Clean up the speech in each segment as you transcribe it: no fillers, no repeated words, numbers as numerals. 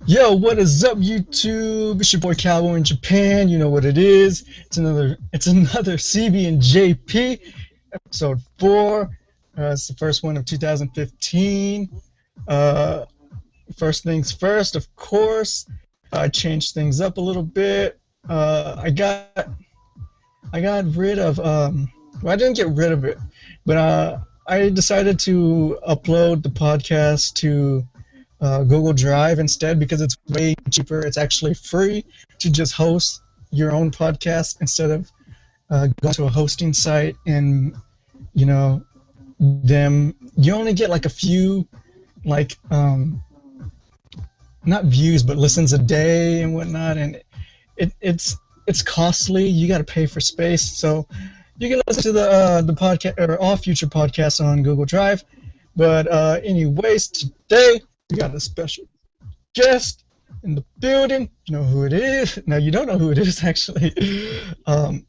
Yo, what is up, YouTube? It's your boy Cowboy in Japan. You know what it is. It's another CB and JP, episode 4. It's the first one of 2015. Uh, First things first, of course. I changed things up a little bit. I got rid of well, I didn't get rid of it, but I decided to upload the podcast to Google Drive instead because it's way cheaper. It's actually free to just host your own podcast instead of going to a hosting site and you know them. You only get like a few like not views but listens a day and whatnot, and it's costly. You got to pay for space, so you can listen to the podcast or all future podcasts on Google Drive. But anyways, today we got a special guest in the building. You know who it is? No, you don't know who it is actually. Um,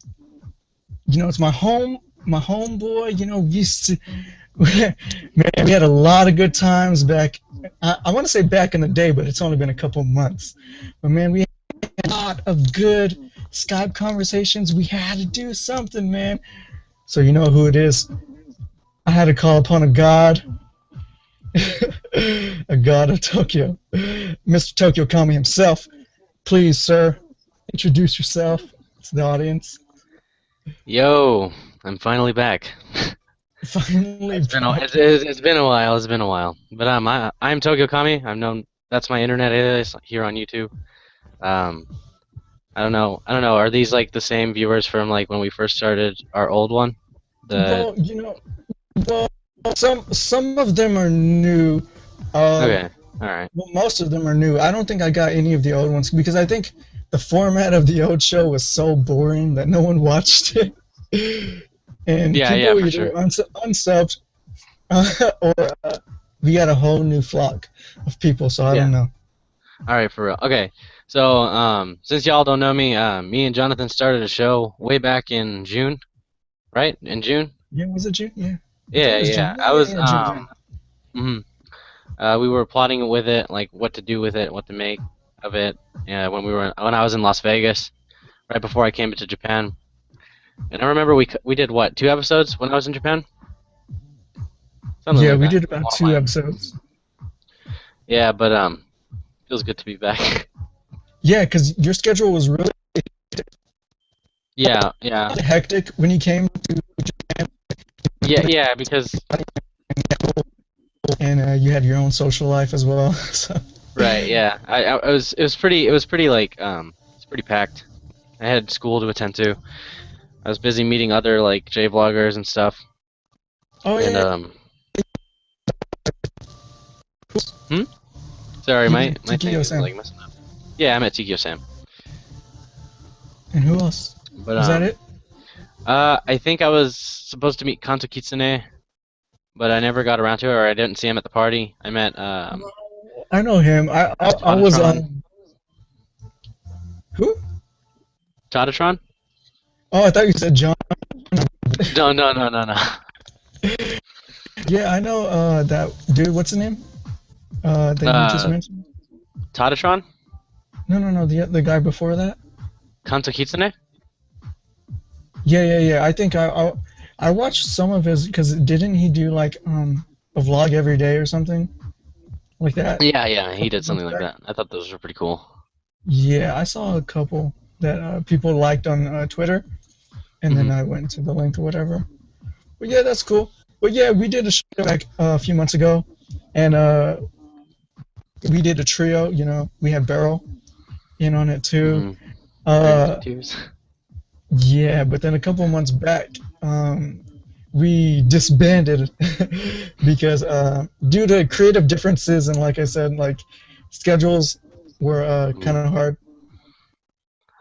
it's my homeboy. We used to, man, we had a lot of good times back. I want to say back in the day, but it's only been a couple months. But man, we had a lot of good Skype conversations. We had to do something, man. So you know who it is. I had to call upon a god. A god of Tokyo, Mr. TokyoKami himself. Please, sir, introduce yourself to the audience. Yo, I'm finally back. Finally, It's been a while. It's been a while. But I'm TokyoKami. I'm known. That's my internet alias here on YouTube. Um, I don't know. Are these like the same viewers from like when we first started our old one? The well, well, some of them are new. Okay. All right. Well, most of them are new. I don't think I got any of the old ones because I think the format of the old show was so boring that no one watched it. And Yeah, people for either sure. unsubbed or we got a whole new flock of people, so I Yeah. don't know. All right, for real. Okay. So since y'all don't know me, me and Jonathan started a show way back in June, right? In June. Yeah, was it June? Yeah. I think it Yeah, was yeah. June. I Yeah, was yeah, June, June. mhm. We were plotting with it, like what to do with it, what to make of it. Yeah, when I was in Las Vegas, right before I came to Japan. And I remember we did what, 2 episodes when I was in Japan, something Yeah, like we that. did A about while two back. episodes. Yeah, but feels good to be back. Yeah, because your schedule was really Yeah, yeah, hectic when you came to Japan, yeah. Because and you had your own social life as well. So. right, yeah. It was pretty like it's pretty packed. I had school to attend to. I was busy meeting other like J vloggers and stuff. Oh And yeah, hmm? Sorry, you my thing Tokyo is Sam. like messing up. Yeah, I'm at Tokyo Sam. And who else? But Was that it? I think I was supposed to meet Kanto Kitsune, but I never got around to it, or I didn't see him at the party. I met I know him. I was Tadatron. who? Tadatron? Oh, I thought you said John. No, no, no, no, no. Yeah, I know that dude. What's his name? That you just Uh, mentioned. Tadatron? No. The guy before that. Kanto Kitsune? Yeah. I think I watched some of his because didn't he do like a vlog every day or something like that? Yeah, yeah, A he couple did months something like back. that. I thought those were pretty cool. Yeah, I saw a couple that people liked on Twitter, and then Hmm. I went to the link or whatever. But yeah, that's cool. But yeah, we did a show back a few months ago, and we did a trio. We had Beryl in on it too. Hmm. Uh, Tears. yeah, but then a couple months back, we disbanded because due to creative differences and like I said, like schedules were kind of hard.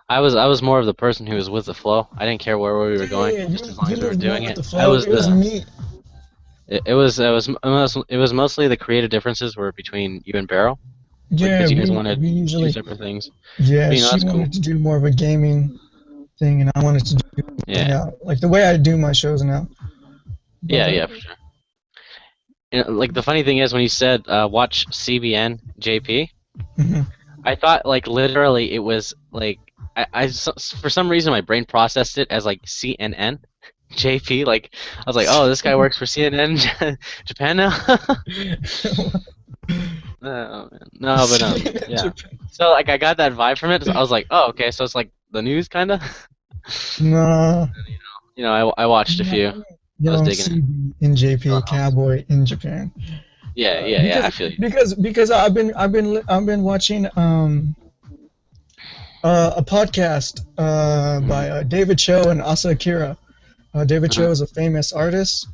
I was more of the person who was with the flow. I didn't care where we were going, Yeah, just as long you as we were moved more doing with it. the I flow. was It was the me. it was mostly the creative differences were between you and Barrow, like Yeah, because you guys we wanted two usually. separate things. Yeah, But she that's cool. wanted to do more of a gaming thing, and I wanted to do Yeah, like the way I do my shows now. yeah, But yeah, for sure. Like the funny thing is when you said watch CBN JP, mhm. I thought like literally it was like for some reason my brain processed it as like CNN, JP. Like I was like, oh, this guy works for CNN Japan now. Oh man, no, but yeah. Japan. So like I got that vibe from it. So I was like, oh, okay, so it's like the news kind of. Nah, I watched a few. young, I was young digging it. CB in JP, Uh-huh. cowboy in Japan. Yeah. I feel you. Because I've been watching a podcast Hmm. by David Cho and Asa Akira. David Uh-huh. Cho is a famous artist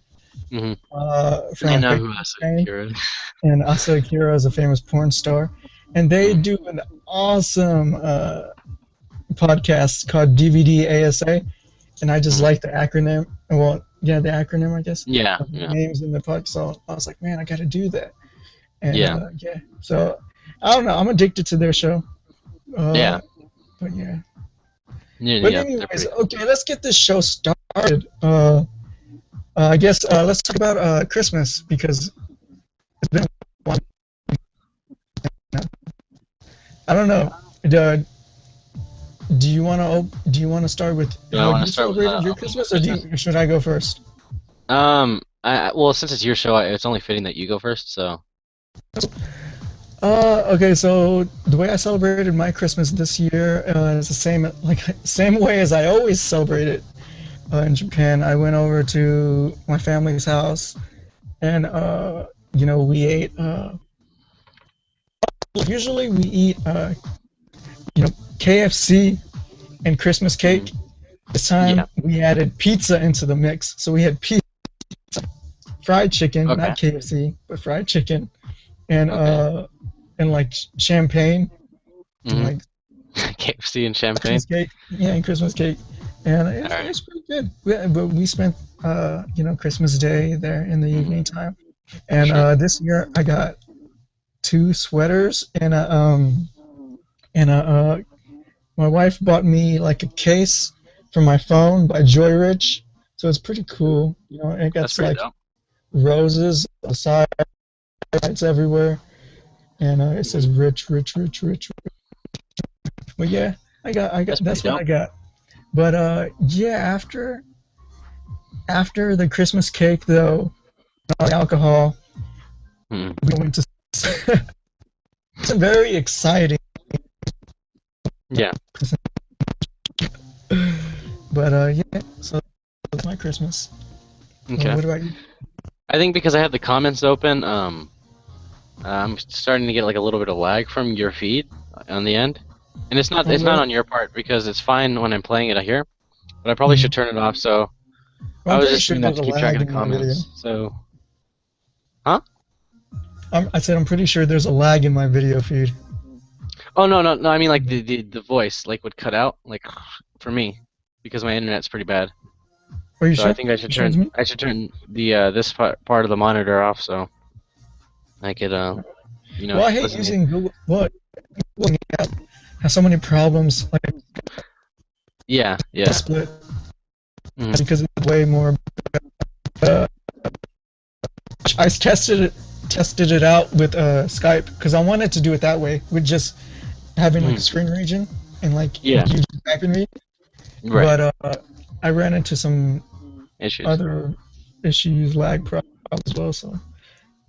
Hmm. I from know famous who has Spain, Kira. and Asa Akira is a famous porn star, and they Mm. do an awesome podcast called DVD ASA, and I just Hmm. like the acronym. Well, yeah, the acronym, I guess, Yeah, of the yeah, names in the podcast. So I was like, man, I got to do that, and yeah, yeah. So I don't know. I'm addicted to their show. yeah. Uh, but yeah. Yeah, But yeah. They're anyways, pretty cool. okay, let's get this show started. I guess let's talk about Christmas because it's been one. I don't know. Do, do you want to start with Do I how want you to start with celebrated your opening my Christmas, or Christmas? should I go first? Well, since it's your show, it's only fitting that you go first. So, Okay, so the way I celebrated my Christmas this year is the same, like same way as I always celebrate it in Japan. I went over to my family's house, and we ate. Usually we eat, KFC and Christmas mhm. cake. This time Yeah. we added pizza into the mix, so we had fried chicken, Okay. not KFC, but fried chicken, and Okay. like champagne, and Hmm. like KFC and champagne. Christmas cake. Yeah, and Christmas cake, and All it's, right. it's pretty good. But we spent Christmas Day there in the Hmm. evening time, and Sure. this year I got two sweaters and my wife bought me like a case for my phone by Joy Rich, so it's pretty cool. It That's got pretty like dope. roses on the sides everywhere, and it says Hmm. rich, rich, rich, rich. But yeah, I got That's pretty that's what I dope. got. But yeah, after the Christmas cake though, alcohol, Hmm. we went to some very exciting. Yeah. But yeah, so that's my Christmas. Okay. What about you? I think because I have the comments open, I'm starting to get like a little bit of lag from your feed on the end, and Oh it's not really? on your part because it's fine when I'm playing it here, but I probably should Mhm. turn it off. So Well, I I'm was pretty just sure doing that there's to a keep track of lag the in my video. comments. So, huh? I said I'm pretty sure there's a lag in my video feed. Oh no. I mean like the voice like would cut out like for me because my internet's pretty bad. Are you So I sure? think You sure it's me? I should turn the this part of the monitor off so I could Well, I hate listen to you. using Google. Well, Google has so many problems, like Yeah, a yeah. split, Hmm. because it's way more. Uh, I tested it out with Skype because I wanted to do it that way with just having like a Hmm. screen region and like Yeah, you just typing me. right. But I ran into some Issues. other issues, lag problems as well. So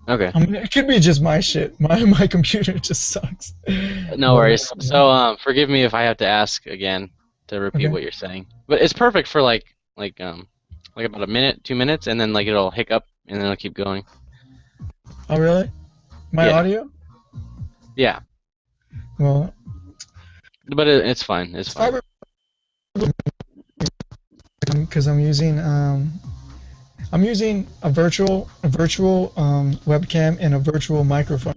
Okay. I mean, it could be just my shit. My computer just sucks. No But worries. yeah. So forgive me if I have to ask again to repeat Okay. what you're saying. But it's perfect for like about a minute, 2 minutes, and then like it'll hiccup and then it'll keep going. Oh really? My Yeah. audio? Yeah. Well, But it's fine. It's it's fine. fiber because I'm using a virtual webcam and a virtual microphone.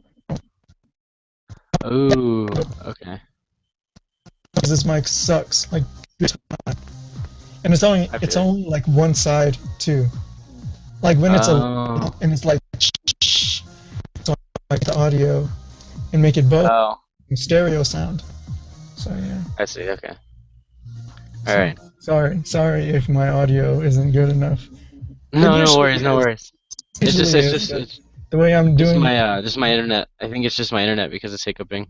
Ooh. Okay. Because this mic sucks, like, and it's only I it's feel you. only like one side too. Like when it's a Oh. and it's like like the audio and make it both Oh. stereo sound. So yeah. I see. Okay. All So right. sorry if my audio isn't good enough. It No, no usually worries. No is. worries. Usually is, but It's the way I'm doing it. just my internet. I think it's just my internet because it's hiccuping.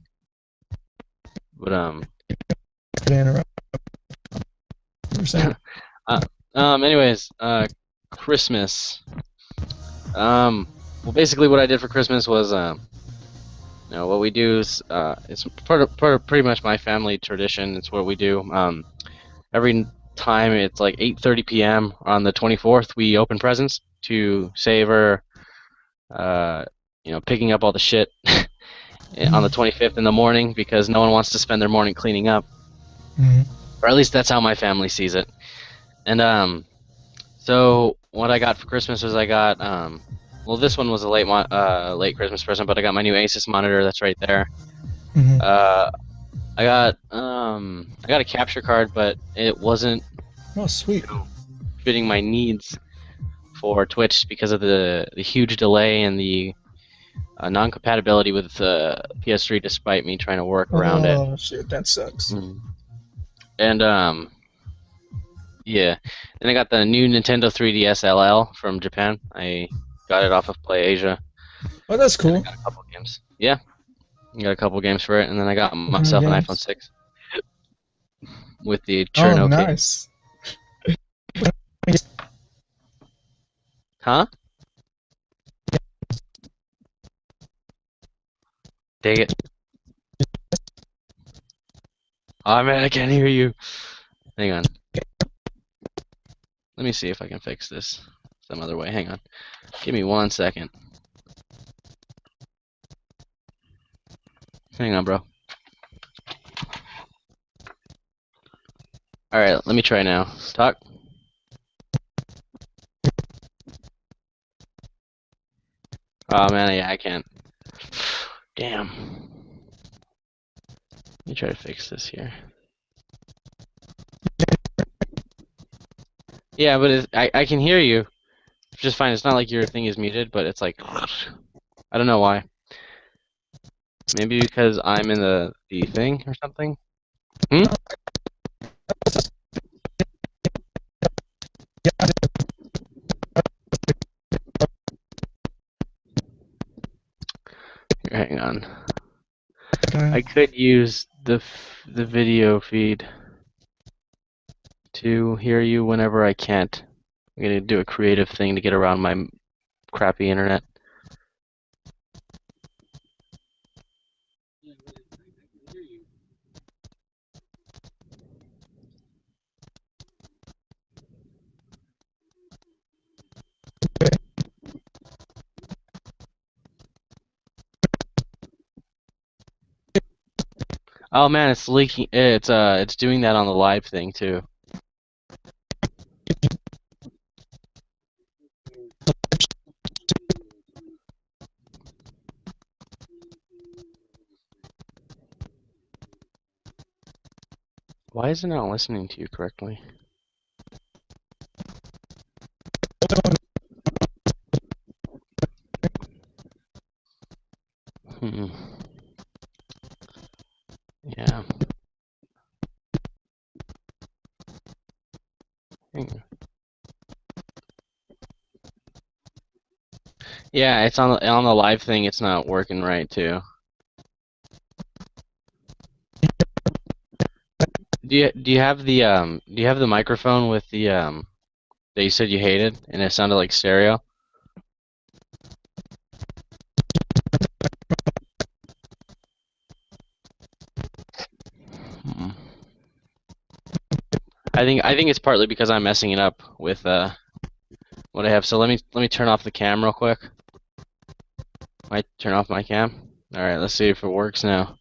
But Interrupt. You were saying? uh, anyways, Christmas. Well, basically, what I did for Christmas was what we do is it's part of pretty much my family tradition. It's what we do. Every time it's like 8:30 p.m. on the 24th, we open presents to savor, uh, picking up all the shit on the 25th in the morning because no one wants to spend their morning cleaning up, Mm-hmm. or at least that's how my family sees it. And so what I got for Christmas was I got well, this one was a late Christmas present, but I got my new Asus monitor that's right there. Mm-hmm. Uh, I got a capture card, but it wasn't Oh, sweet. fitting my needs for Twitch because of the huge delay and the non-compatibility with the PS3, despite me trying to work around it. Oh, shit, that sucks. Mm. And yeah. Then I got the new Nintendo 3DS LL from Japan. I got it off of Play Asia, Oh, that's and I cool. got a couple games. Yeah, I got a couple games for it, and then I got What kind of myself an iPhone games? 6 with the Oh, Chernoke. nice. Huh? Dang it. Oh man, I can't hear you. Hang on. Let me see if I can fix this some other way. Hang on. Give me 1 second. Hang on, bro. All right, let me try now. Talk. Oh man, yeah, I can't. Damn. Let me try to fix this here. Yeah, but I can hear you just fine. It's not like your thing is muted, but it's like I don't know why. Maybe because I'm in the thing or something. Hmm? Here, hang on. I could use the video feed to hear you whenever I can't. I'm gonna do a creative thing to get around my crappy internet. Oh man, it's leaking. It's doing that on the live thing too. Why is it not listening to you correctly? Hmm. Yeah. Yeah, it's on the live thing. It's not working right too. Do you have the microphone with the that you said you hated and it sounded like stereo? Hmm. I think it's partly because I'm messing it up with what I have. So let me turn off the cam real quick. Might turn off my cam. All right, let's see if it works now.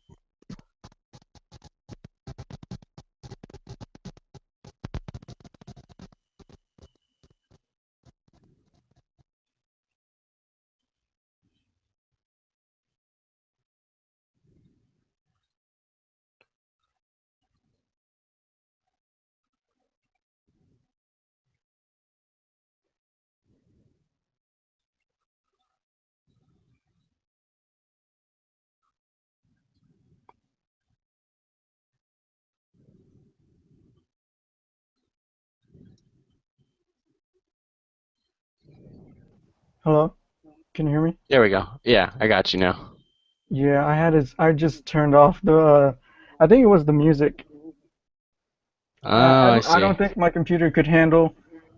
Hello? Can you hear me? There we go. Yeah, I got you now. Yeah, I just turned off the I think it was the music. Oh, I I see. don't think my computer could handle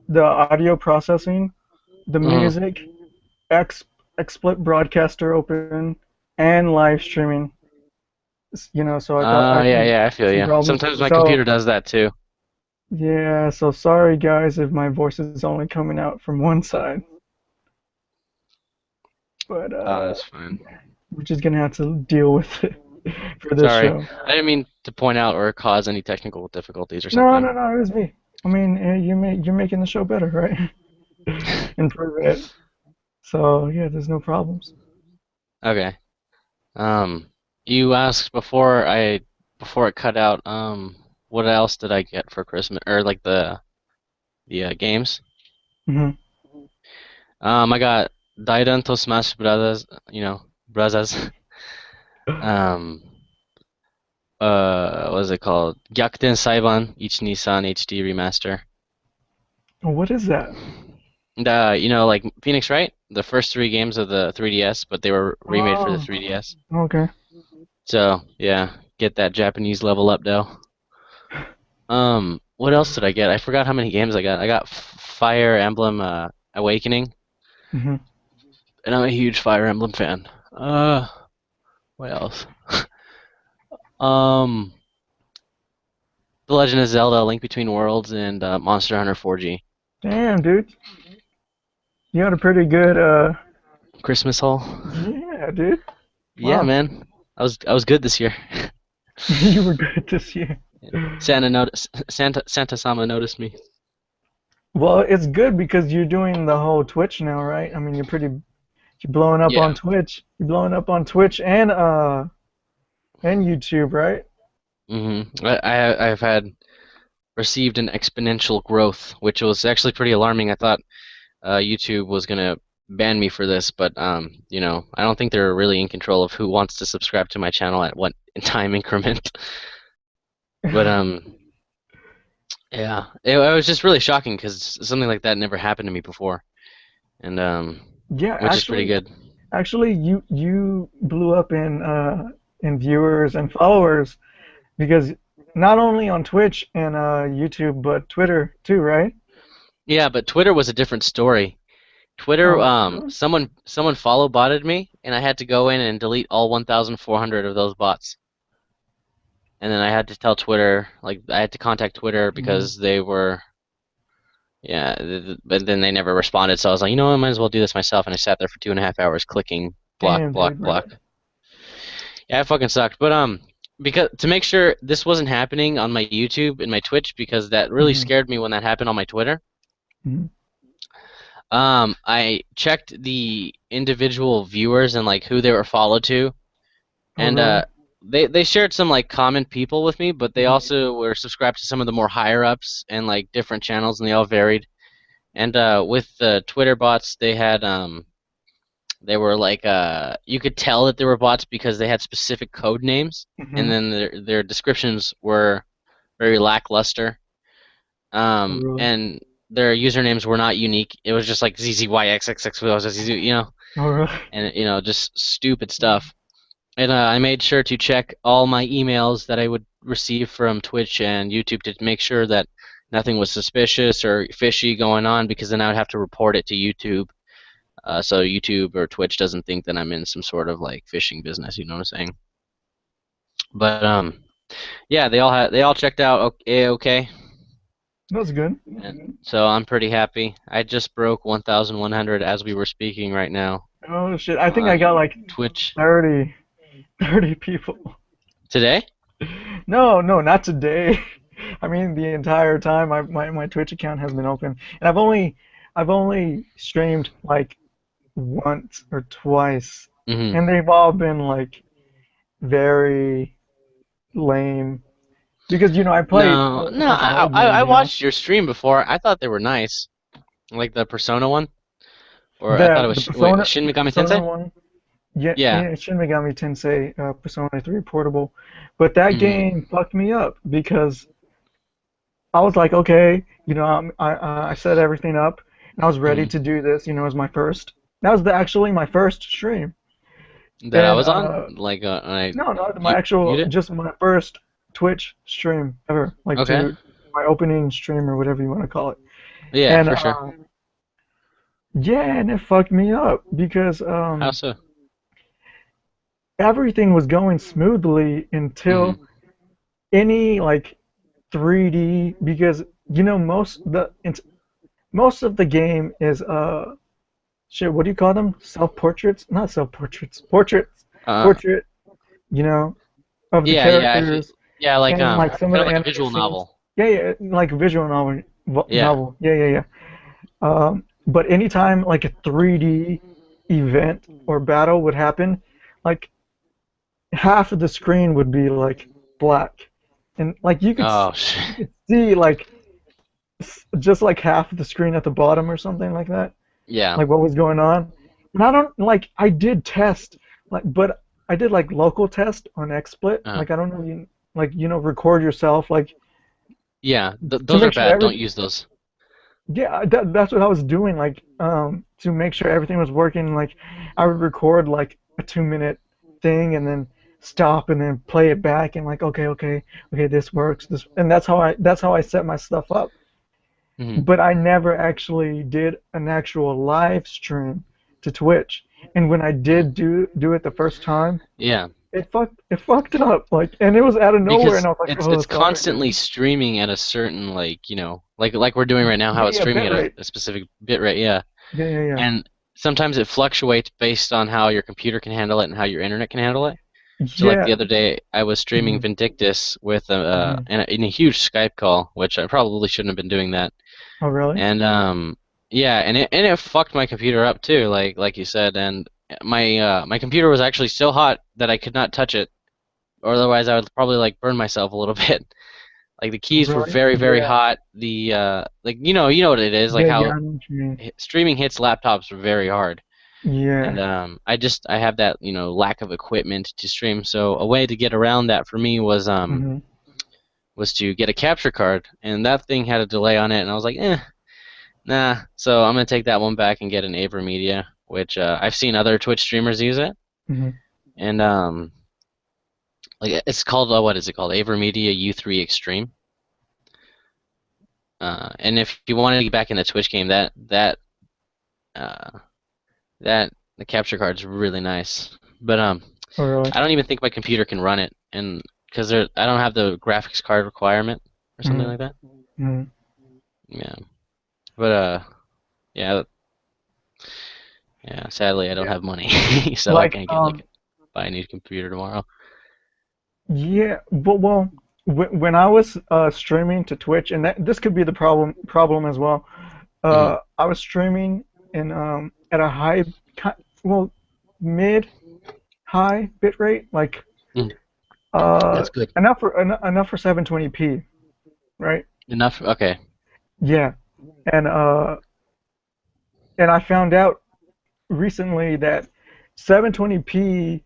the audio processing, the Mm-hmm. music, X XSplit broadcaster open, and live streaming. So I Yeah, think yeah, I feel some you. problems. Sometimes my So computer does that too. yeah, so sorry guys if my voice is only coming out from one side, but That's fine. we're just gonna have to deal with it for this Sorry. show. I didn't mean to point out or cause any technical difficulties or No, no, something. no, it was me. I mean, you're making the show better, right? Improve it. So yeah, there's no problems. Okay. Um, you asked before it cut out, what else did I get for Christmas or like the games? Hmm. I got Daidan to Smash Brothers, Brothers. Um, what is it called? Gyakuten Saiban 123 HD Remaster. What is that? Like Phoenix, right? The first three games of the 3DS, but they were remade for the Oh, 3DS. okay. So yeah, get that Japanese level up, though. What else did I get? I forgot how many games I got. I got Fire Emblem Awakening, Hmm. and I'm a huge Fire Emblem fan. What else? Um, The Legend of Zelda: Link Between Worlds and Monster Hunter 4G. Damn, dude, you had a pretty good Christmas haul. yeah, dude. Yeah, Wow, man. I was good this year. you were good this year. Santa Sama noticed me. Well, it's good because you're doing the whole Twitch now, right? I mean, you're blowing up on Yeah. Twitch. You're blowing up on Twitch and YouTube, right? I've had received an exponential growth, which was actually pretty alarming. I thought YouTube was gonna ban me for this, but I don't think they're really in control of who wants to subscribe to my channel at what time increment. But yeah, it was just really shocking because something like that never happened to me before, and Yeah, which is pretty good. actually, you blew up in viewers and followers because not only on Twitch and YouTube, but Twitter too, right? Yeah, but Twitter was a different story. Twitter, Oh, really? someone follow botted me, and I had to go in and delete all 1,400 of those bots. And then I had to tell Twitter, like I had to contact Twitter Hmm. because they were, yeah, but then they never responded. So I was like, I might as well do this myself. And I sat there for 2.5 hours clicking block, Damn, block, dude, block. really? Yeah, it fucking sucked. But because to make sure this wasn't happening on my YouTube and my Twitch, because that really Hmm. scared me when that happened on my Twitter. Hmm. I checked the individual viewers and like who they were followed to, Oh, and really? they shared some like common people with me, but they Hmm. also were subscribed to some of the more higher ups and like different channels, and they all varied. And with the Twitter bots, they were like you could tell that they were bots because they had specific code names, and Hmm. then their descriptions were very lackluster. Oh, really? And their usernames were not unique. It was just like ZZYXXX, Oh, really? and just stupid stuff. And I made sure to check all my emails that I would receive from Twitch and YouTube to make sure that nothing was suspicious or fishy going on, because then I would have to report it to YouTube. So YouTube or Twitch doesn't think that I'm in some sort of like phishing business. You know what I'm saying? But yeah, they all checked out okay, That's good. and so I'm pretty happy. I just broke 1,100 as we were speaking right now Oh shit! I think I got on like Twitch 30, 30 people. today. No, no, not today. I mean, the entire time my Twitch account has been open, and I've only streamed like once or twice, Hmm. and they've all been like very lame because I play No, no, a I, solid I game, I watched your stream before. I thought they were nice, like the Persona one, or I thought it The was wait Persona Shin the Megami Persona Tensei. one, yeah, Yeah. yeah, Shin Megami Tensei Persona 3 Portable, but that Hmm. game fucked me up because I was like, okay, I set everything up and I was ready Hmm. to do this. It was my first. That was actually my first stream, That I and was on, like, no, no, my you actual did. just my first. Twitch stream ever, like Okay. to my opening stream or whatever you want to call it. Yeah, And for sure. yeah, and it fucked me up because How so? everything was going smoothly until Mm-hmm. any like 3D because most of the game is shit, what do you call them? Self-portraits? Not self-portraits. Portraits. Uh, Portrait, you know, of the yeah, yeah, I feel, characters yeah, like and like some of kind the of like a animated visual scenes. novel. Yeah, yeah, like a visual novel. Yeah. Yeah, yeah, yeah. But anytime like a 3D event or battle would happen, like half of the screen would be like black, and like Oh, you shit. could see like just like half of the screen at the bottom or something like that, Yeah. like what was going on. And I don't like I did test but I did like local test on XSplit. Uh, Like I don't know like record yourself like yeah. to Those are make sure bad. Don't everything. use those. Yeah, that's what I was doing, like, to make sure everything was working. Like, I would record like a 2 minute thing and then stop and then play it back and like, okay, okay, okay, this works. And that's how I set my stuff up. Hmm. But I never actually did an actual live stream to Twitch. And when I did do it the first time, Yeah. it fucked up. Like, and it was out of nowhere, and Because I was like, oh, it's sorry, constantly dude. streaming at a certain like like we're doing right now, how Yeah, it's yeah, streaming bit at rate. a specific bit rate. Yeah. Yeah, yeah, yeah. And sometimes it fluctuates based on how your computer can handle it and how your internet can handle it. So like the Yeah. other day, I was streaming Hmm. Vindictus with Hmm. in a huge Skype call, which I probably shouldn't have been doing that. Oh, really? And yeah, and it fucked my computer up too, like you said. And my computer was actually so hot that I could not touch it, or otherwise I would probably like burn myself a little bit. Like the Oh, keys were really? very very Yeah. hot. The like you know what it is, like Yeah, yeah, how I know what you mean. streaming hits laptops very hard. And Yeah. I have that lack of equipment to stream. So a way to get around that for me Hmm. was to get a capture card, and that thing had a delay on it, and I was like, nah. So I'm gonna take that one back and get an AverMedia, which I've seen other Twitch streamers use it, Hmm. and like it's called what is it called? AverMedia U3 Extreme. And if you want to get back in the Twitch game, uh, that the capture card's really nice. But Oh, really? I don't even think my computer can run it, and because I don't have the graphics card requirement or something Hmm. like that. Hmm. Yeah, but yeah, yeah. Sadly, I don't Yeah. have money, so I Like, can't get like buy a new computer tomorrow. yeah, but well, when I was streaming to Twitch, and this could be the problem as well. Hmm. I was streaming in at a well, mid high bit rate, like Mm. uh That's good. enough for 720p, right? Enough. Okay. Yeah, and uh and I found out recently that 720p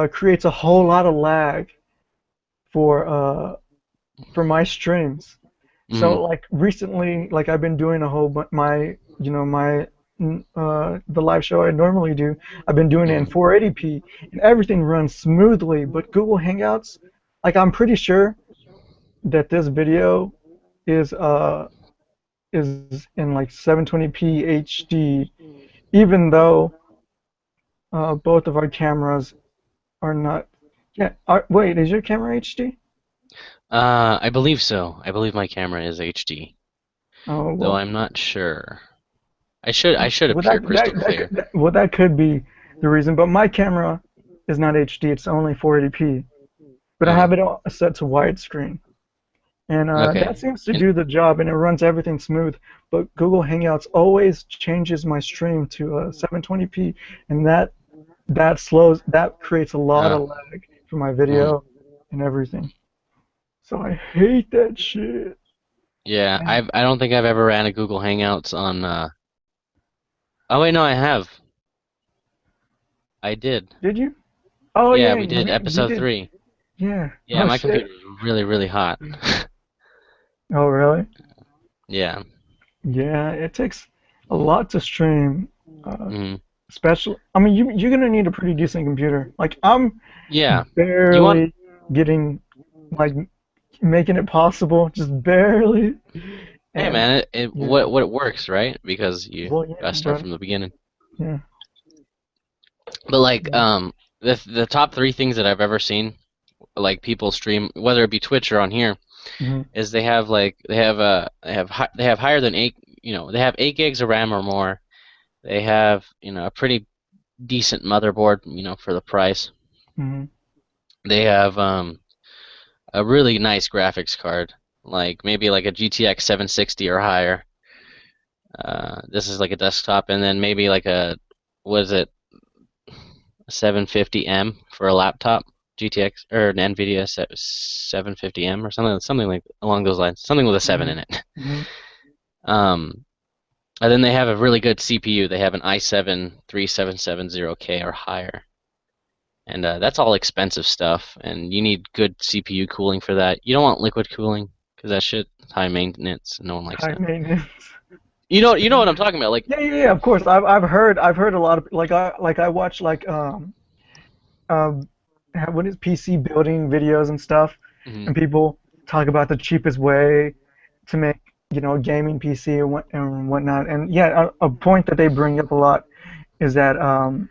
creates a whole lot of lag for uh for my streams. So Hmm. like recently, like I've been doing a whole my the live show I normally do. I've been doing it in Hmm. 480p and everything runs smoothly. But Google Hangouts, like I'm pretty sure that this video is uh is in like 720p HD, even though both of our cameras are not. Yeah. Wait, is your camera HD? I believe so. I believe my camera is HD, Oh though well. I'm not sure. I should Well, appear crystal clear. well, that could be the reason. But my camera is not HD; it's only 480p. But I Uh, have it all set to widescreen, and okay. that seems to And do the job, and it runs everything smooth. But Google Hangouts always changes my stream to 720p, and that creates a lot uh, of lag for my mhm. video and everything. So I hate that shit. Yeah, And I don't think I've ever ran a Google Hangouts on. Oh wait, no, I have. I did. did you? Oh Yeah, yeah, we did you episode did. 3. Yeah. Yeah, Oh my shit. computer was really really hot. Oh really? Yeah. Yeah, it takes a lot to stream. Uh, Hmm. I mean, you're gonna need a pretty decent computer. Like I'm Yeah. You want? barely getting. like making it possible, just barely. Hey And man, yeah, what it works, right? Because you well, yeah, gotta start but from the beginning. yeah, But like yeah. the top three things that I've ever seen like people stream, whether it be Twitch or on here, Hmm. is they have like they have higher than eight, they have 8 gigs of RAM or more. They have a pretty decent motherboard, for the price. Hmm. They have a really nice graphics card, like maybe like a GTX 760 or higher. This is like a desktop, and then maybe like a what is it, 750M for a laptop, GTX or an NVIDIA 750M or something like along those lines, something with a seven Hmm. in it. Hmm. Um, and then they have a really good CPU. They have an i7 3770K or higher. And that's all expensive stuff, and you need good CPU cooling for that. You don't want liquid cooling because that shit is high maintenance, and no one likes High that. maintenance. You know what I'm talking about? Like, Yeah, yeah, yeah. Of course, I've heard a lot of I watch um what is PC building videos and stuff, mhm. and people talk about the cheapest way to make a gaming PC and whatnot. And yeah, a point that they bring up a lot is that um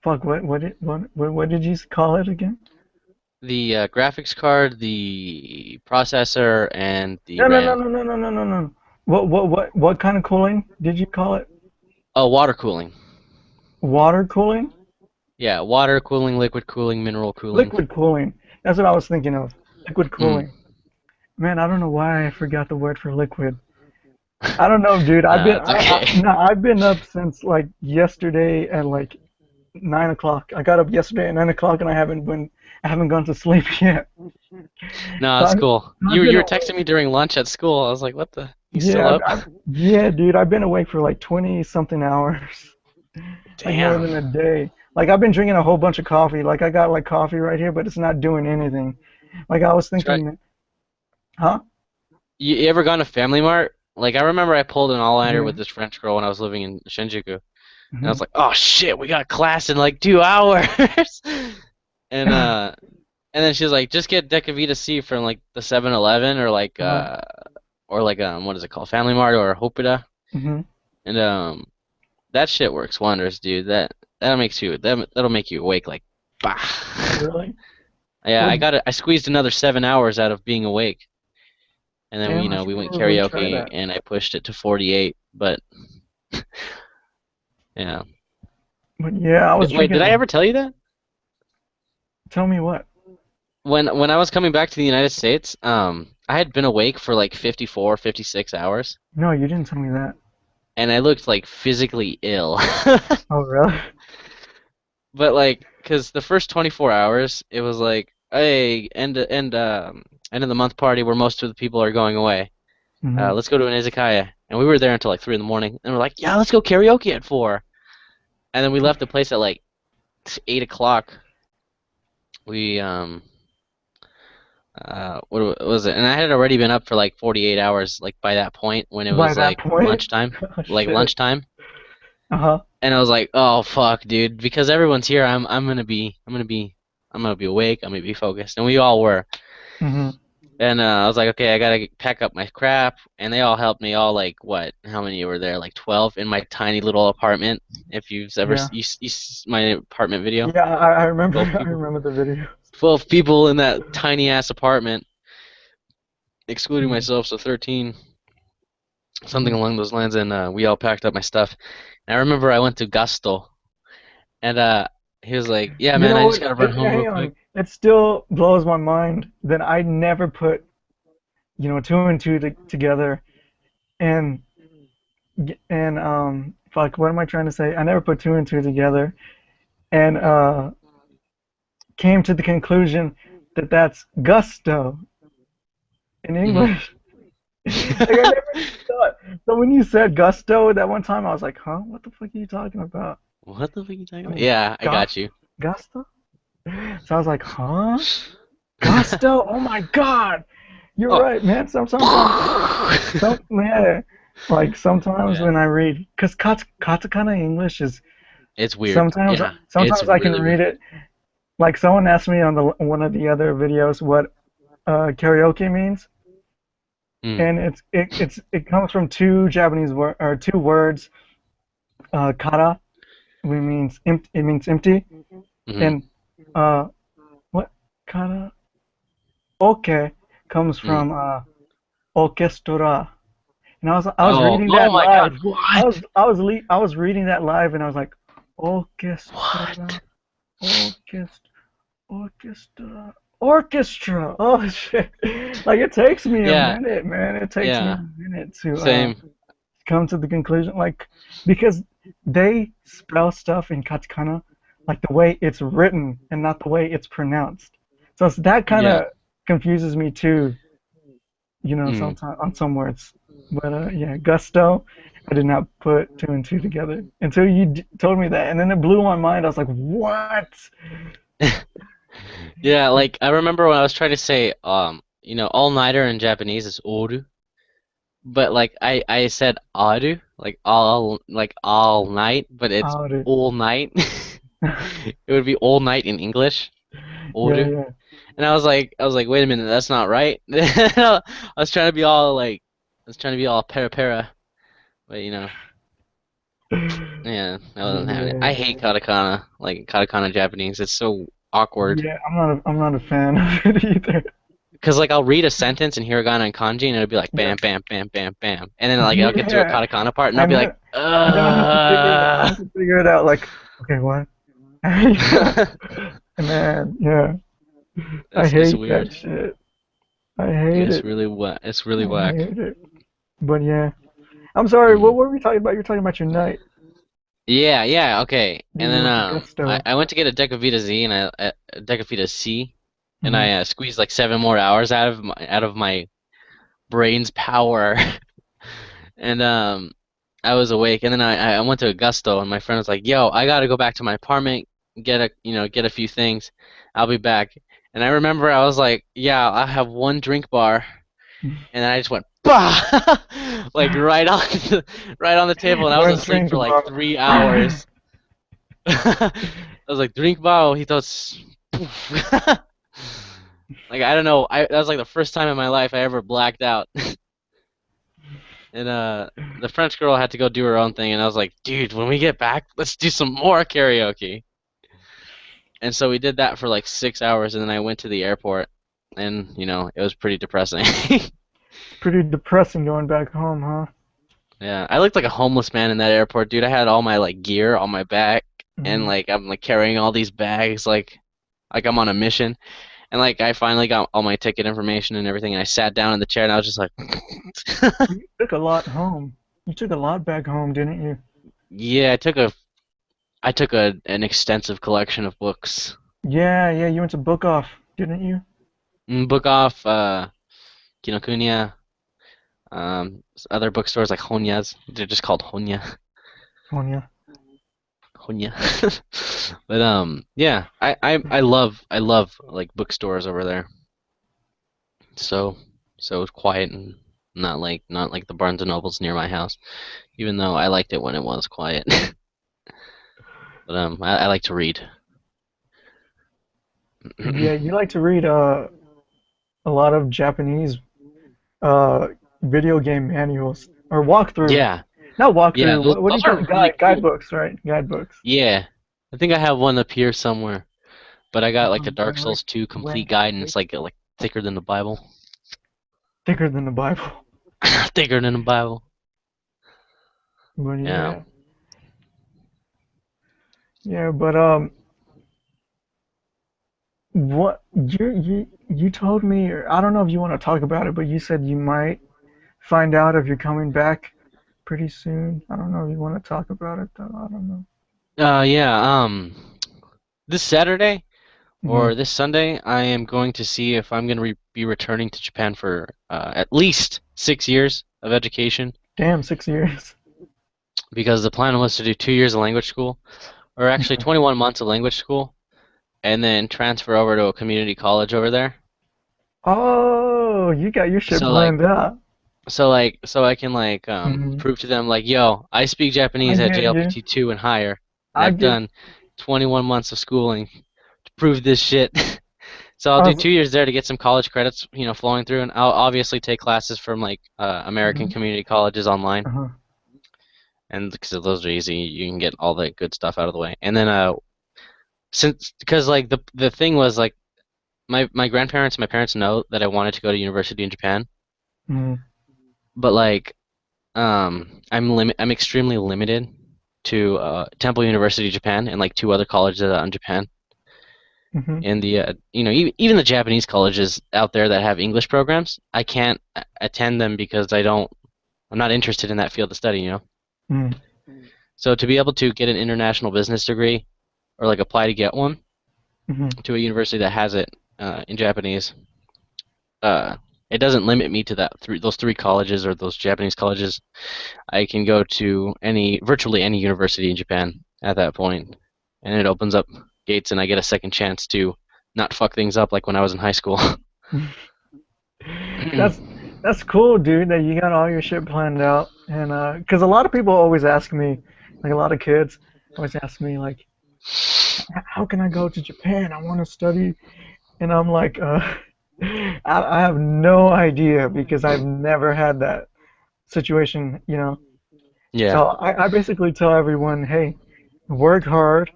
fuck what did you call it again? The graphics card, the processor, and the No, no, no, RAM. no, no, no, no, no, no. What kind of cooling did you call it? Oh, water cooling. Water cooling? Yeah, water cooling, liquid cooling, mineral cooling. Liquid cooling. That's what I was thinking of. Liquid Mm. cooling. Man, I don't know why I forgot the word for liquid. I don't know, dude. It's okay. No, I've been up since like yesterday at like 9 o'clock. I got up yesterday at 9 o'clock and I haven't gone to sleep yet. No, So, it's I, cool. so I've You been were awake. texting me during lunch at school. I was like, what the? You still Yeah, up? yeah, dude. I've been awake for like 20 something hours, like more Damn. than a day. Like I've been drinking a whole bunch of coffee. Like I got like coffee right here, but it's not doing anything. Like I was Try. thinking, huh? You ever gone to Family Mart? Like I remember I pulled an all-nighter Yeah. with this French girl when I was living in Shinjuku, and I Hmm. was like, "Oh shit, we got class in like 2 hours." And then she was like, "Just get Decavita C from like the 7-Eleven Uh, or like what is it called, Family Mart or Hopida." hmm. And that shit works wonders, dude. That'll make you awake like, bah. Really? Yeah, Well, I squeezed another 7 hours out of being awake. And then damn, I should we went probably try karaoke that. and I pushed it to 48. But yeah. But yeah, I was Wait, drinking did I a. ever tell you that? Tell me what? When I was coming back to the United States, I had been awake for like 54, 56 hours, No, you didn't tell me that. and I looked like physically ill. Oh, really? But like, cause the first 24 hours, it was like, hey, end of the month party where most of the people are going away. Hmm. Let's go to an izakaya, and we were there until like 3 in the morning, and we're like, yeah, let's go karaoke at 4. And then we left the place at like 8 o'clock. We what was it? And I had already been up for like 48 hours, like by that point when it By was that like point? Oh, shit. lunchtime. Uh-huh. And I was like, oh fuck, dude, because everyone's here, I'm gonna be awake, I'm gonna be focused, and we all were. Hmm. And I was like, okay, I gotta pack up my crap, and they all helped me. All like what? How many were there? Like 12 in my tiny little apartment. If you've ever Yeah. my apartment video, Yeah, I remember 12 I people, remember the video. 12 people in that tiny ass apartment, excluding Hmm. myself, so 13, something Hmm. along those lines. And we all packed up my stuff. And I remember I went to Gusto, and he was like, "Yeah, You man, know I just what? gotta run home real Hang quick." on. It still blows my mind that I never put, two and two together and fuck, what am I trying to say? I never put two and two together and came to the conclusion that that's gusto in Hmm. English. Like I never thought. So when you said gusto that one time, I was like, huh? What the fuck are you talking about? What the fuck are you talking about? Um, Yeah, I got gus you. gusto? So I was like, huh? Gusto? Oh my God! You're Oh. right, man. Sometimes, yeah, like sometimes Yeah, when I read, katakana English is it's weird. Yeah, it's sometimes I can really read weird. it Like someone asked me on the one of the other videos what karaoke means, Mm. and it comes from two Japanese word or two words. Kara, it means empty, Mm-hmm. and uh, what kara oke comes Mm. from orchestra. And I was Oh, reading oh that my God! live. What? I was reading that live, and I was like, orchestra, What? orchestra, orchestra, orchestra. Oh shit! Like it takes me a Yeah, minute, man. It takes me yeah. a minute to Same. come to the conclusion, like because they spell stuff in katakana like the way it's written and not the way it's pronounced. So that kind Yeah. of confuses me too, Mm. sometimes on some words. But yeah, gusto, I did not put two and two together until you told me that, and then it blew my mind. I was like, what? Yeah, like I remember when I was trying to say, all-nighter in Japanese is oru, but like I said aru, like all night, but it's Oh, dude. all night. It would be all night in English, Yeah, oru. yeah. And I was like, wait a minute, that's not right. I was trying to be all like, I was trying to be all para, but yeah, I But wasn't having it. yeah, I hate katakana, like katakana Japanese. It's so awkward. yeah. I'm not a fan of it either. Because like I'll read a sentence in hiragana and kanji, and it'll be like Yeah, bam, bam, bam, bam, bam, and then like I'll get to a yeah. katakana part, and I'll And be then like, and then I have to figure it. I have to figure it out. Like, okay, what? Yeah. Man, yeah. I it's hate that weird. shit. I hate It's it. really whack. It's really I whack. hate it. But yeah. I'm sorry, what Mm. were we talking about? You're talking about your night. Yeah, yeah, okay. And You then went to I, Gusto. I went to get a Decavita Z and a Decavita C, and Hmm. I squeezed like 7 more hours out of my brain's power, and I was awake. And then I went to Augusto, and my friend was like, "Yo, I gotta go back to my apartment, get a few things. I'll be back." And I remember I was like, "Yeah, I have one drink bar," and then I just went, "Bah!" like right on the table, and I was One asleep drink for like bar. 3 hours. I was like, drink bao. He thought, like I don't know. That was like the first time in my life I ever blacked out. And the French girl had to go do her own thing, and I was like, dude, when we get back, let's do some more karaoke. And so we did that for like 6 hours, and then I went to the airport, and it was pretty depressing. It's pretty depressing going back home, huh? Yeah, I looked like a homeless man in that airport, dude. I had all my like gear on my back, and Hmm. like I'm like carrying all these bags, like I'm on a mission. And like I finally got all my ticket information and everything, and I sat down in the chair, and I was just like, You took a lot home. You took a lot back home, didn't you? yeah, I took an extensive collection of books. Yeah, yeah, you went to book off, didn't you? Book off, Kinokuniya, other bookstores like Honya's. They're just called Honya. Oh, yeah. Honya. But yeah, I love like bookstores over there. So so quiet and not like the Barnes and Nobles near my house, even though I liked it when it was quiet. But I like to read. Yeah, you like to read a lot of Japanese uh video game manuals or walkthrough. Yeah, Not yeah, walkthrough. those What do you those call are it? really cool. Guidebooks, right? Guidebooks. Yeah, I think I have one up here somewhere, but I got like the Dark Like Souls 2 way complete guide, and it's like thicker than the Bible. thicker than the Bible. Thicker than the Bible. But Yeah. yeah, yeah. But what you told me, or I don't know if you want to talk about it, but you said you might find out if you're coming back pretty soon. I don't know if you want to talk about it though. I don't know. Yeah. This Saturday Hmm. or this Sunday, I am going to see if I'm going to be returning to Japan for at least 6 years of education, Damn, 6 years. because the plan was to do 2 years of language school, or actually 21 months of language school, and then transfer over to a community college over there. Oh, you got your shit So like planned out. so I can like Hmm. prove to them like, yo, I speak I Japanese at get you. JLPT 2 and higher, and I I've get done 21 months of schooling prove this shit. So I'll I do was, 2 years there to get some college credits, flowing through, and I'll obviously take classes from like American mhm, community colleges online, uh-huh, and because those are easy, you can get all the good stuff out of the way. And then since because like the thing was like my grandparents and my parents know that I wanted to go to university in Japan, mhm, but like I'm extremely limited to Temple University Japan and like two other colleges in Japan. mhm, And the even the Japanese colleges out there that have English programs, I can't attend them because I'm not interested in that field of study. mhm, So to be able to get an international business degree or like apply to get one mhm, to a university that has it in Japanese, uh, it doesn't limit me to those three colleges or those Japanese colleges. I can go to virtually any university in Japan at that point, and it opens up gates, and I get a second chance to not fuck things up like when I was in high school. mhm. That's that's cool, dude, that you got all your shit planned out. And because a lot of people always ask me, like a lot of kids always ask me, like, how can I go to Japan? I want to study. And I'm like, I have no idea because I've never had that situation, you know. Yeah, So I basically tell everyone, hey, work hard,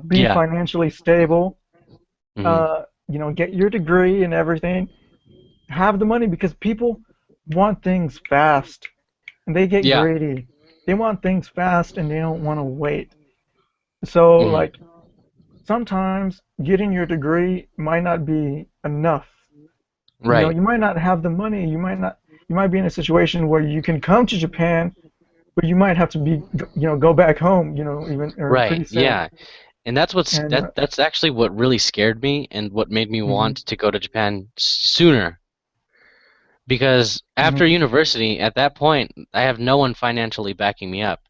be yeah, financially stable, hmm, get your degree and everything, have the money because people want things fast and they get yeah, greedy. They want things fast and they don't want to wait. So, like, hmm, sometimes getting your degree might not be enough. right, You might not have the money. You might be in a situation where you can come to Japan, but you might have to go back home, even or right, pretty soon. yeah. And And that's actually what really scared me and what made me mhm, want to go to Japan sooner. Because after mhm, university, at that point, I have no one financially backing me up.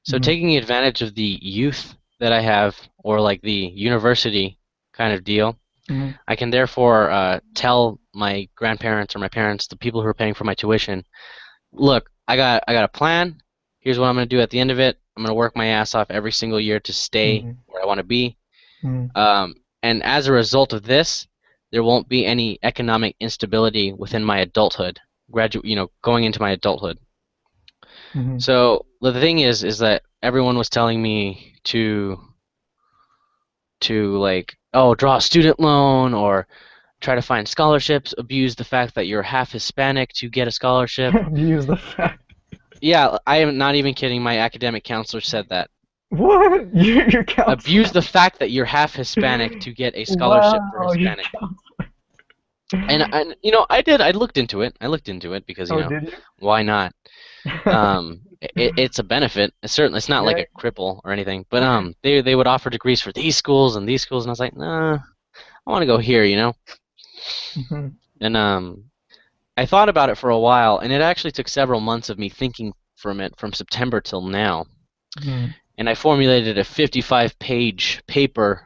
So mhm, taking advantage of the youth that I have, or like the university kind of deal, mhm, I can therefore tell my grandparents or my parents, the people who are paying for my tuition, look, I got a plan. Here's what I'm going to do at the end of it. I'm going to work my ass off every single year to stay mhm, where I want to be. mhm, And as a result of this, there won't be any economic instability within my adulthood, going into my adulthood. mhm. So the thing is that everyone was telling me to like, oh, draw a student loan or try to find scholarships, abuse the fact that you're half Hispanic to get a scholarship. Use the fact. Yeah, I am not even kidding. My academic counselor said that. What? Your Abuse counselor? the fact that you're half Hispanic to get a scholarship for Wow, your Hispanic. counselor. And I did. I looked into it. I looked into it because Oh, did why not? you? It's a benefit. It's not like Yeah. a cripple or anything. But they would offer degrees for these schools and these schools, and I was like, nah, I want to go here. Mhm, And I thought about it for a while, and it actually took several months of me thinking from September till now. mhm. And I formulated a 55-page paper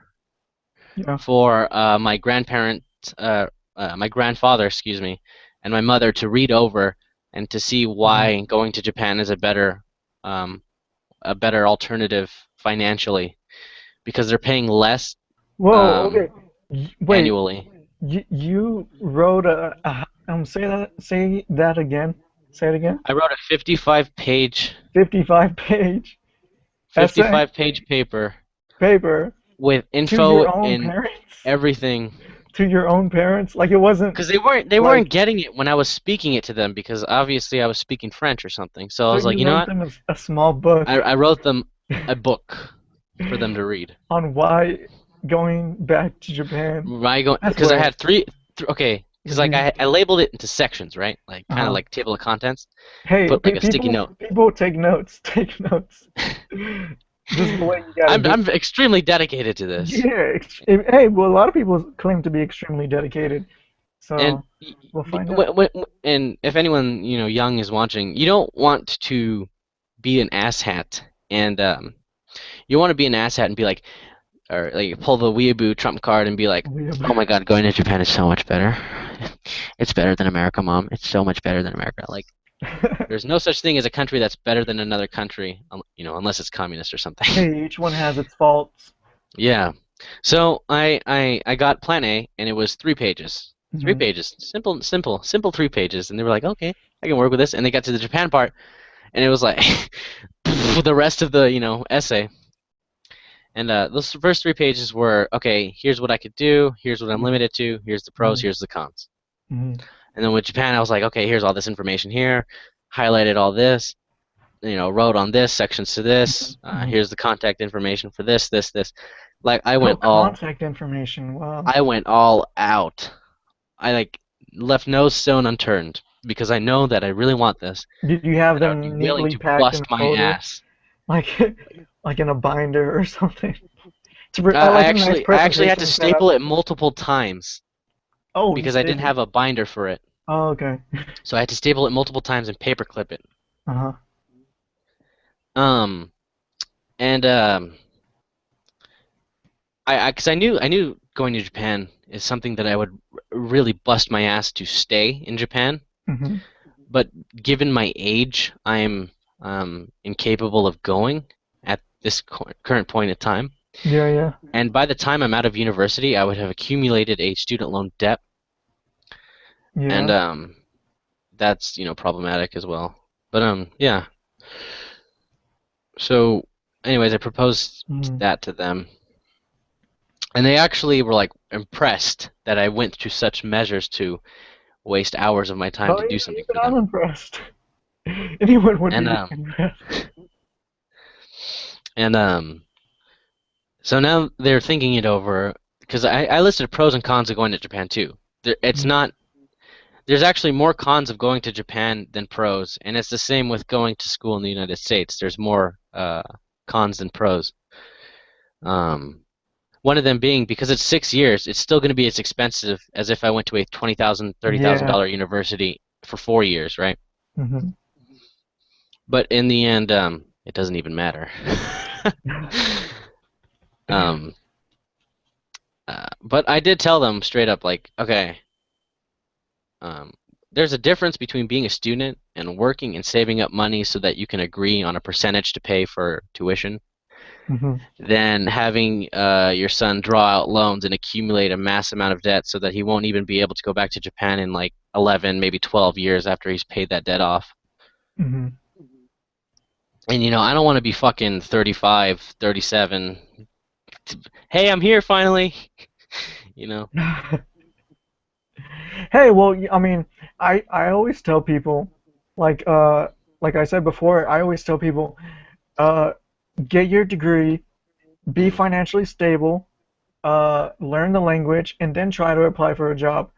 Yeah. for uh, my grandfather, excuse me, and my mother to read over and to see Mhm. why going to Japan is um, a better alternative financially because they're paying less Whoa. um, Okay. Wait. annually. You wrote say that again. Say it again. I wrote a 55-page essay 55-page paper paper with to info your own and parents. everything To your own parents. Like it wasn't because they weren't like getting it when I was speaking it to them because obviously I was speaking French or something. So I so was like, you you know wrote what? them a small book I wrote them a book for them to read. on why going back to Japan. Right, That's because I way. had okay, because like Mhm. I labeled it into sections, right? Like kind of Uh-huh. like table of contents. Hey, Put like a sticky people, note. take notes. Take notes. This is the way you gotta do. I'm extremely dedicated to this. Yeah. Hey, well, a lot of people claim to be extremely dedicated, And so we'll find out. and if anyone young is watching, you don't want to be an asshat, and you want to be an asshat and be like, or like pull the weeaboo trump card and be like, oh my God, going to Japan is so much better. It's better than America, Mom. It's so much better than America. Like, there's no such thing as a country that's better than another country, unless it's communist or something. Hey, each one has its faults. Yeah. So I got Plan A, and it was 3 pages. Three Hmm. pages. Simple 3 pages. And they were like, okay, I can work with this. And they got to the Japan part, and it was like the rest of the essay. And those first 3 pages were, okay, here's what I could do, here's what I'm limited to, here's the pros, Hmm. here's the cons. Hmm. And then with Japan, I was like, okay, here's all this information here, highlighted all this, wrote on this, sections to this, Hmm. here's the contact information for this. Like Oh, contact information. Wow. I went all out. I like left no stone unturned because I know that I really want this, Did you have that I would be them willing neatly to packed in bust a my folder, ass. like like in a binder or something? I Like a nice actually I actually had to presentation setup. staple it multiple times Oh, you because I didn't stapled. have a binder for it. Oh, okay. So I had to staple it multiple times and paper clip it. Uh-huh. Um, and because I knew going to Japan is something that I would really bust my ass to stay in Japan. Hmm. But given my age, I'm incapable of going at this current point in time. Yeah, yeah, And by the time I'm out of university, I would have accumulated a student loan debt, and yeah. that's problematic as well. But yeah. So, anyways, I proposed Mm. that to them, and they actually were like impressed that I went through such measures to waste hours of my time Oh, to do yeah, something even for I'm them. impressed. Anyone would And be impressed. and so now they're thinking it over because I listed pros and cons of going to Japan too. It's Mm. not. There's actually more cons of going to Japan than pros, and it's the same with going to school in the United States. There's more cons than pros. Um, One of them being because it's 6 years, it's still going to be as expensive as if I went to a $20,000, $30,000 Yeah. dollar university for 4 years, right? Hmm. But in the end, it doesn't even matter. um, but I did tell them straight up, like, okay, um, there's a difference between being a student and working and saving up money so that you can agree on a percentage to pay for tuition Hmm. than having your son draw out loans and accumulate a mass amount of debt so that he won't even be able to go back to Japan in like 11, maybe 12 years after he's paid that debt off. Hmm. And I don't want to be fucking 35, 37. Hey, I'm here finally. You know. Hey, well, I mean, I always tell people, like like I said before, I always tell people, uh, get your degree, be Mhm. financially stable, learn the language, and then try to apply for a job.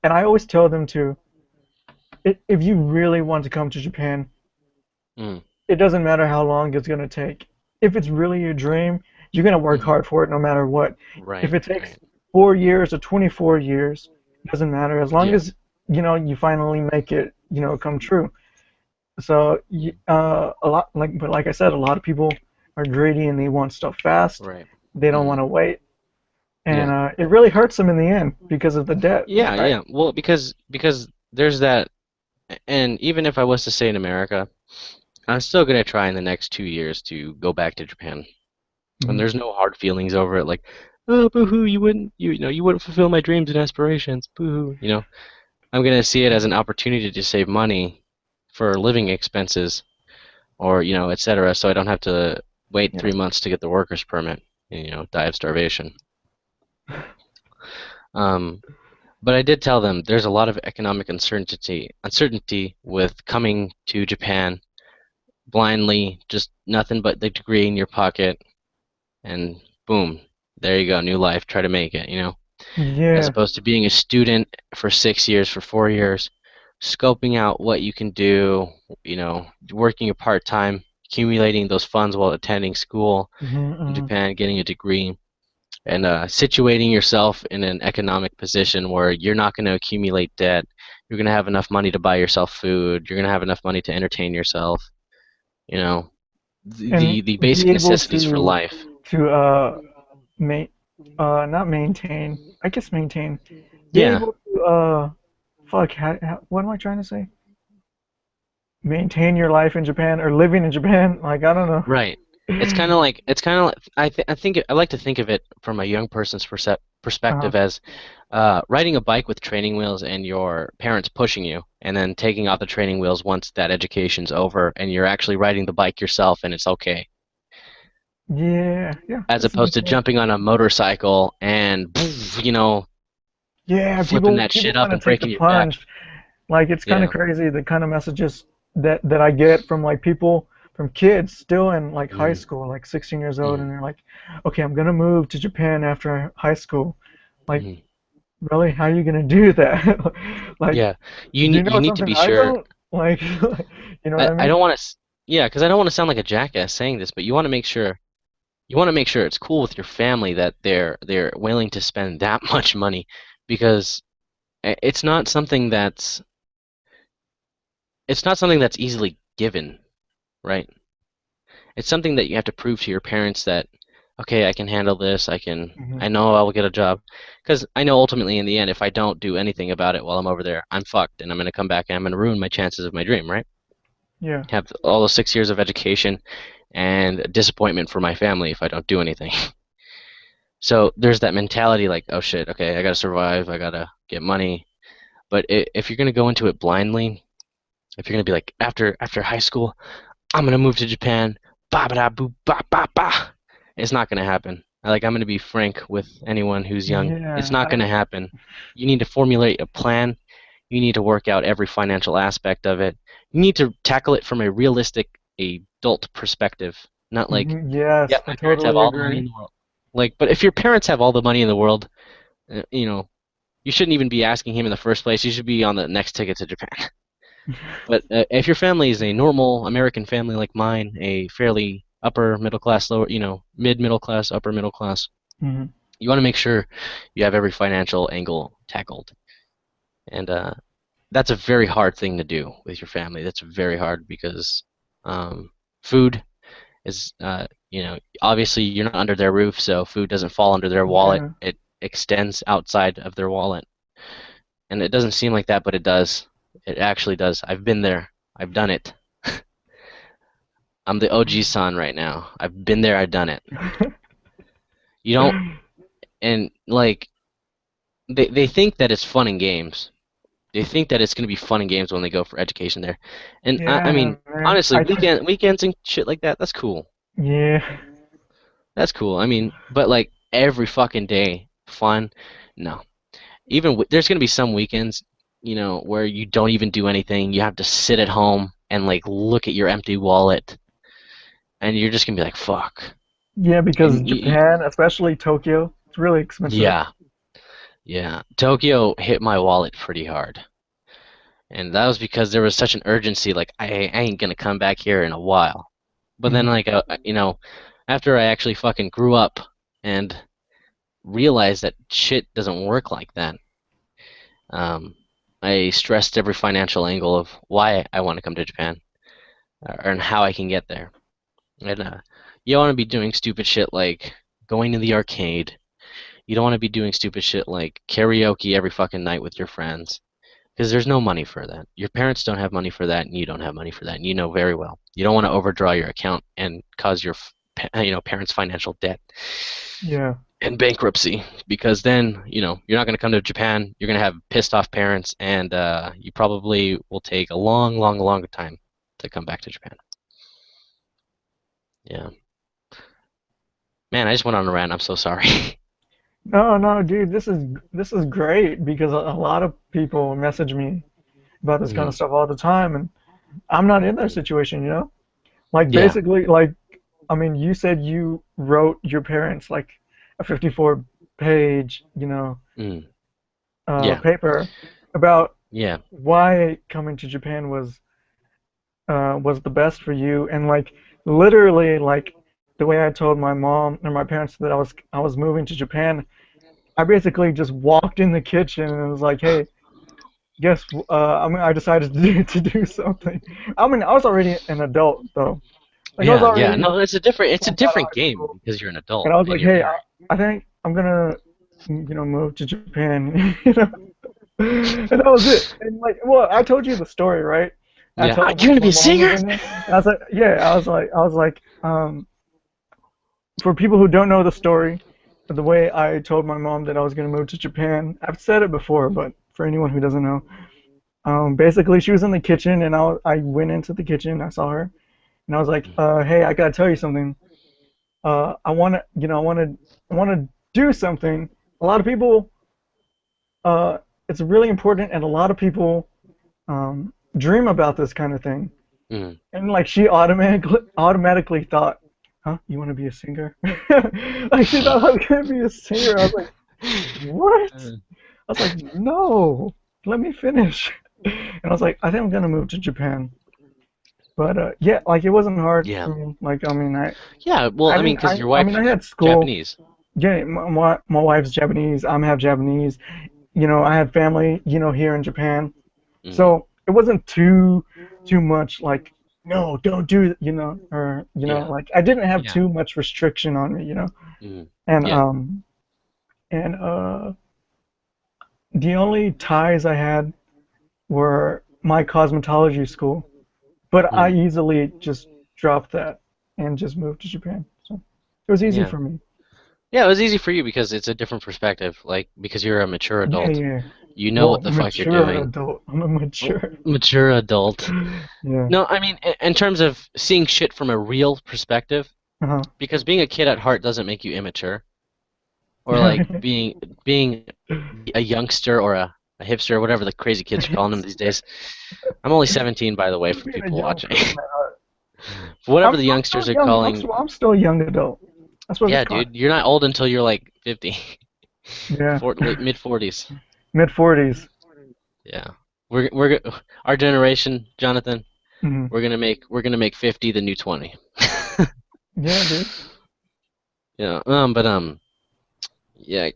And I always tell them to, if you really want to come to Japan, Mm. it doesn't matter how long it's gonna take. If it's really your dream, you're gonna work Mhm. hard for it no matter what. If Right. it takes Right. 4 years or 24 years, it doesn't matter as long Yeah. as you finally make it come true. So a lot but like I said, a lot of people are greedy and they want stuff fast. Right. They don't want Mhm. to wait, and Yeah. it really hurts them in the end because of the debt, Yeah. right? Yeah. Well, because there's that, and even if I was to stay in America, I'm still gonna try in the next 2 years to go back to Japan. And Mhm. there's no hard feelings over it, like, oh, boo-hoo, you wouldn't fulfill my dreams and aspirations, boo-hoo. I'm gonna see it as an opportunity to save money for living expenses, or etc. So I don't have to wait Yeah. 3 months to get the worker's permit, and die of starvation. Um, but I did tell them there's a lot of economic uncertainty with coming to Japan blindly, just nothing but the degree in your pocket, and boom, there you go, new life. Try to make it. As Yeah. opposed to being a student for 6 years, for 4 years, scoping out what you can do, working a part time, accumulating those funds while attending school Hmm. in Hmm. Japan, getting a degree, and situating yourself in an economic position where you're not going to accumulate debt. You're going to have enough money to buy yourself food. You're going to have enough money to entertain yourself. You know, the And the, the be basic able necessities for life. to ma not maintain, I guess maintain, be Yeah, able to fuck, what am I trying to say? Maintain your life in Japan or living in Japan, like I don't know. right. I think I like to think of it from a young person's Uh, perspective as riding a bike with training wheels and your parents pushing you, and then taking off the training wheels once that education's over, and you're actually riding the bike yourself, and it's okay, yeah, yeah, as this is the opposed to same. jumping on a motorcycle and Yeah, flipping people that people shit up want to and take the breaking your back. plunge. Like it's kind of Yeah. crazy the kind of messages that I get from like people from kids still in like high Mm, school, like 16 years old, mm, and they're like, "Okay, I'm gonna move to Japan after high school." Like, mm. really? How are you gonna do that? Like, Yeah. do you You know need to something be I sure. don't? Like, you know what I I mean? don't want to. Yeah, because I don't want to sound like a jackass saying this, but you want to make sure it's cool with your family that they're willing to spend that much money, because it's not something that's easily given, right? It's something that you have to prove to your parents that, okay, I can handle this. Hmm. I know I'll get a job, because I know ultimately in the end, if I don't do anything about it while I'm over there, I'm fucked, and I'm gonna come back and I'm gonna ruin my chances of my dream, right? Yeah. Have all those 6 years of education and disappointment for my family if I don't do anything. So there's that mentality like, oh shit, okay, I gotta survive, I gotta get money. But if you're gonna go into it blindly, if you're gonna be like, after high school, I'm gonna move to Japan, ba ba da boo ba ba ba, it's not gonna happen. I'm gonna be frank with anyone who's young. It's Yeah. not gonna happen. You need to formulate a plan. You need to work out every financial aspect of it. You need to tackle it from a realistic adult perspective, not like, yeah, Yes, I my parents have totally all the money in agree. the world. But if your parents have all the money in the world, you know, you shouldn't even be asking him in the first place. You should be on the next ticket to Japan. But if your family is a normal American family like mine, a fairly upper middle class, lower, mid middle class, upper middle class, Hmm. you want to make sure you have every financial angle tackled. And that's a very hard thing to do with your family. That's very hard because um, food is, obviously you're not under their roof, so food doesn't fall under their wallet. Yeah. It extends outside of their wallet. And it doesn't seem like that, but it does. It actually does. I've been there. I've done it. I'm the OG son right now. I've been there. I've done it. You don't, and they think that it's fun and games. They think that it's gonna be fun and games when they go for education there. And I Yeah, mean, man. honestly, weekends and shit like that, that's cool. Yeah. That's cool. I mean, but like every fucking day, fun, no. There's gonna be some weekends, where you don't even do anything. You have to sit at home and like look at your empty wallet, and you're just gonna be like, "Fuck." Yeah, because And Japan, especially Tokyo, it's really expensive. yeah, yeah. Tokyo hit my wallet pretty hard, and that was because there was such an urgency. Like, I ain't gonna come back here in a while. But then, Hmm. after I actually fucking grew up and realized that shit doesn't work like that, um, I stressed every financial angle of why I want to come to Japan, and how I can get there. And you don't want to be doing stupid shit like going to the arcade. You don't want to be doing stupid shit like karaoke every fucking night with your friends, because there's no money for that. Your parents don't have money for that, and you don't have money for that, and you know very well. You don't want to overdraw your account and cause your parents financial debt Yeah. and bankruptcy, because then you're not going to come to Japan. You're going to have pissed off parents, and you probably will take a long, long, long time to come back to Japan. Yeah, man, I just went on a rant. I'm so sorry. No, no, dude, this is great because a lot of people message me about this kind Mhm. of stuff all the time, and I'm not in their situation, you know? Like Yeah. basically, like I mean, you said you wrote your parents like a 54 page, Mm. Yeah. paper about Yeah. why coming to Japan was the best for you, and like literally like the way I told my mom or my parents that I was moving to Japan, I basically just walked in the kitchen and was like, "Hey, I mean, I decided to do something." I mean, I was already an adult though. Like I was Yeah. Yeah. already No, it's a almost out of different high game school, because you're an and adult I was and like, you're "Hey, married. I think I'm gonna, move to Japan," you know. And that was it. And like, well, I told you the story, right? I Yeah. told You're gonna my be a mom was singer? in there, and I was like, yeah, I was like, for people who don't know the story, the way I told my mom that I was going to move to Japan, I've said it before, but for anyone who doesn't know, basically she was in the kitchen and I went into the kitchen, I saw her, and I was like, hey, I gotta tell you something. I want to, I want to do something. A lot of people, uh, it's really important, and a lot of people dream about this kind of thing. Mm. And like she automatically thought, huh, you want to be a singer? Like she thought I was gonna be a singer. I was like, what? I was like, no, let me finish. And I was like, I think I'm gonna move to Japan. But yeah, like it wasn't hard Yeah. for me. Like I mean, Yeah. Well, I I mean, didn't, because your I wife mean, I is had school. Japanese. Yeah, my wife's Japanese. I'm half Japanese. I had family, here in Japan. Mm. So it wasn't too much like, no, don't do it, or Yeah. like I didn't have Yeah. too much restriction on me. Mm. And Yeah. the only ties I had were my cosmetology school, but I Mm. easily just dropped that and just moved to Japan. So it was easy Yeah. for me. Yeah. It was easy for you because it's a different perspective. Like because you're a mature Yeah, adult, yeah. you know Well, what the fuck you're mature doing. adult. I'm a Oh, mature. mature adult. Yeah. No, I mean, in terms of seeing shit from a real perspective, Uh-huh. because being a kid at heart doesn't make you immature, or like being a youngster or a hipster or whatever the crazy kids are calling them these days. I'm only 17, by the way, for Being a people young watching. person. Whatever the I'm still youngsters are young. calling. I'm still a young adult. That's what it's Yeah, called. dude, you're not old until you're like 50, Yeah. late mid 40s. Mid 40s. Yeah, we're our generation, Jonathan. Hmm. We're gonna make 50 the new 20. Yeah, dude. Yeah. Yeah.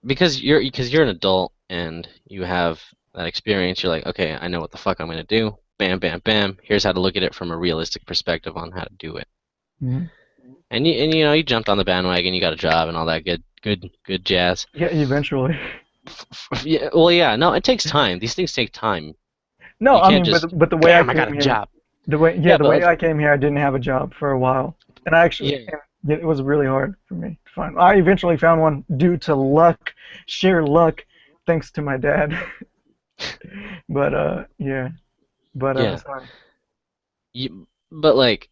Because you're an adult and you have that experience. You're like, okay, I know what the fuck I'm gonna do. Bam, bam, bam. Here's how to look at it from a realistic perspective on how to do it. Hmm. And you jumped on the bandwagon. You got a job and all that good jazz. Yeah, eventually. Yeah. Well, yeah. No, it takes time. These things take time. No, You I can't mean, just but the way I bam. I got came a here, job. yeah, Yeah, the but way I came here, I didn't have a job for a while, and yeah. yeah, it was really hard for me to find. I eventually found one due to luck, sheer luck, thanks to my dad. But yeah, but Yeah. sorry. But like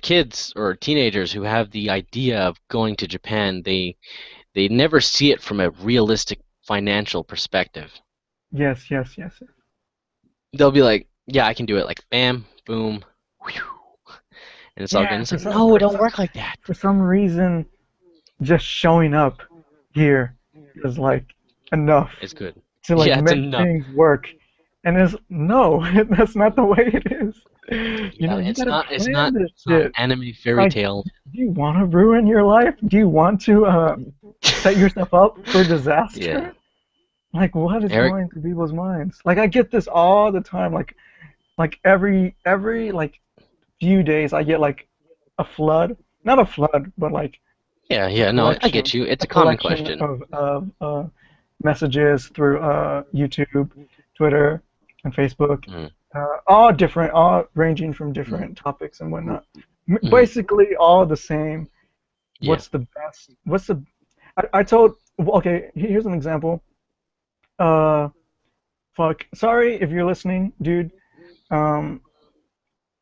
kids or teenagers who have the idea of going to Japan, they never see it from a realistic financial perspective. Yes, yes, yes. They'll be like, "Yeah, I can do it." Like, bam, boom, whew, and it's all good. Yeah, And it's like, no, it don't work like that. for some reason, just showing up here is like enough It's good. to like Yeah, it's make enough. things work. And it's no, that's not the way it is. Yeah, You it's gotta not. It's plan not. this It's not shit. anime fairy Like, tale. do you want to ruin your life? Do you want to set yourself up for Yeah, disaster? Like, what is Eric. going through people's minds? Like, I get this all the time. Like every like few days, I get like a flood. Not a flood, but like Yeah, a yeah. No, I collection, get you. It's a a common collection question. of messages through YouTube, Twitter, and Facebook, Mm, all different, all ranging from mm, different topics and whatnot. mm, Basically, all the same. yeah. What's the best? What's the? I told. Well, okay, here's an example. Uh, fuck. Sorry if you're listening, dude. Um,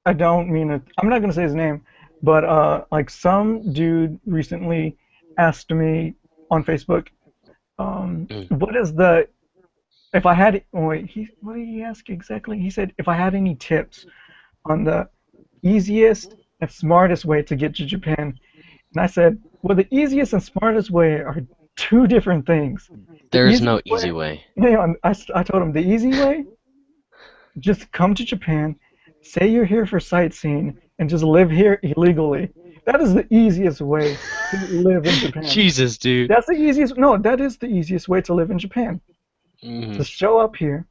I don't mean it. I'm not gonna say his name, but like some dude recently asked me on Facebook, Mm. what is the if I had oh wait he what did he ask exactly? He said if I had any tips on the easiest and smartest way to get to Japan, and I said, well, the easiest and smartest way are two different things. The There's easiest no way, easy way. I told him the easy way, just come to Japan, say you're here for sightseeing, and just live here illegally. That is the easiest way to live in Japan. Jesus, dude. That's the easiest. No, that is the easiest way to live in Japan. Hmm. To show up here,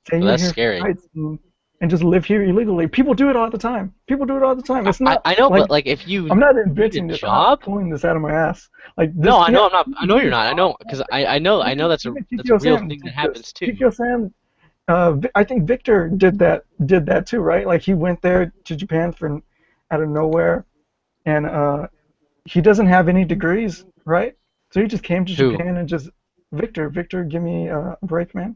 say But you're that's here for scary. sightseeing, and just live here illegally. People do it all the time. People do it all the time. I, It's I not I know, like but like if you I'm not need a inventing this. I'm not job. pulling this out of my ass. Like No, this, I yeah, know I'm not. I people know do you're this not. I all know because I know that's a Even real Sam thing that did this. happens too. Kikyo Sam, I think Victor did that too, right? Like he went there to Japan for out of nowhere, and he doesn't have any degrees, right? So he just came to Who? Japan and just Victor, give me a break, man.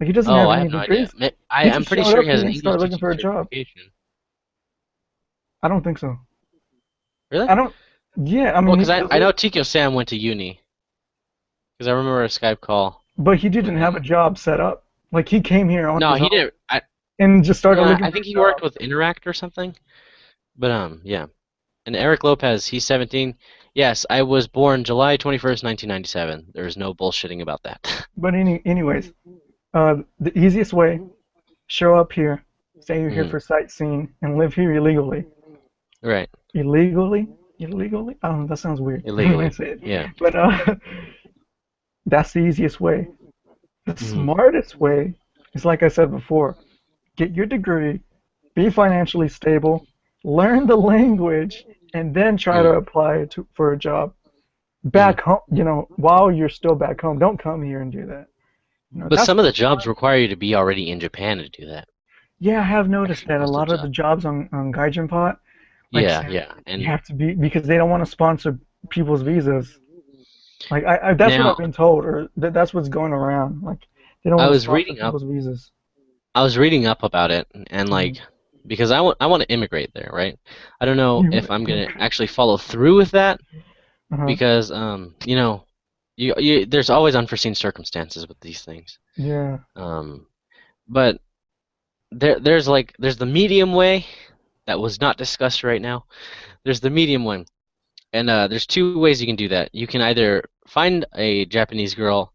Like he doesn't Oh, have I any have no idea. degrees. He I'm just pretty showed sure he up has here an and English started looking teaching for a job. certification. I don't think so. Really? I don't. Yeah, I Well, mean, because I know Tikyo Sam went to uni. Because I remember a Skype call but he with didn't have a him. job set up. Like he came here on No, his he own didn't. and just started looking I for think a he worked job. with Interact or something. But yeah. And Eric Lopez, he's 17. Yes, I was born July 21st, 1997. There's no bullshitting about that. But anyways, the easiest way: show up here, say you're here Hmm. for sightseeing, and live here illegally. Right. Illegally? That sounds weird when I Illegally. say it. Yeah. But that's the easiest way. The Hmm. smartest way is, like I said before, get your degree, be financially stable, learn the language, and then try to Hmm. apply for a job Hmm. back home. While you're still back home, don't come here and do that. But That's some of the the jobs require you to be already in Japan to do that. Yeah, I have noticed Actually, that a most of lot the of the jobs. jobs on Gaijin Pot, like Yeah, say, yeah. you And have to be because they don't want to sponsor people's visas. Like that's what now I've been told, or that's what's going around. Like they don't I want to was sponsor reading up people's visas. I was reading up about it and Hmm. like because I want to immigrate there, right? I don't know You want if I'm to gonna immigrate? actually follow through with that Uh-huh. because there's always unforeseen circumstances with these things. Yeah. Um, but there's the medium way that was not discussed right now. There's the medium one, and there's two ways you can do that. You can either find a Japanese girl,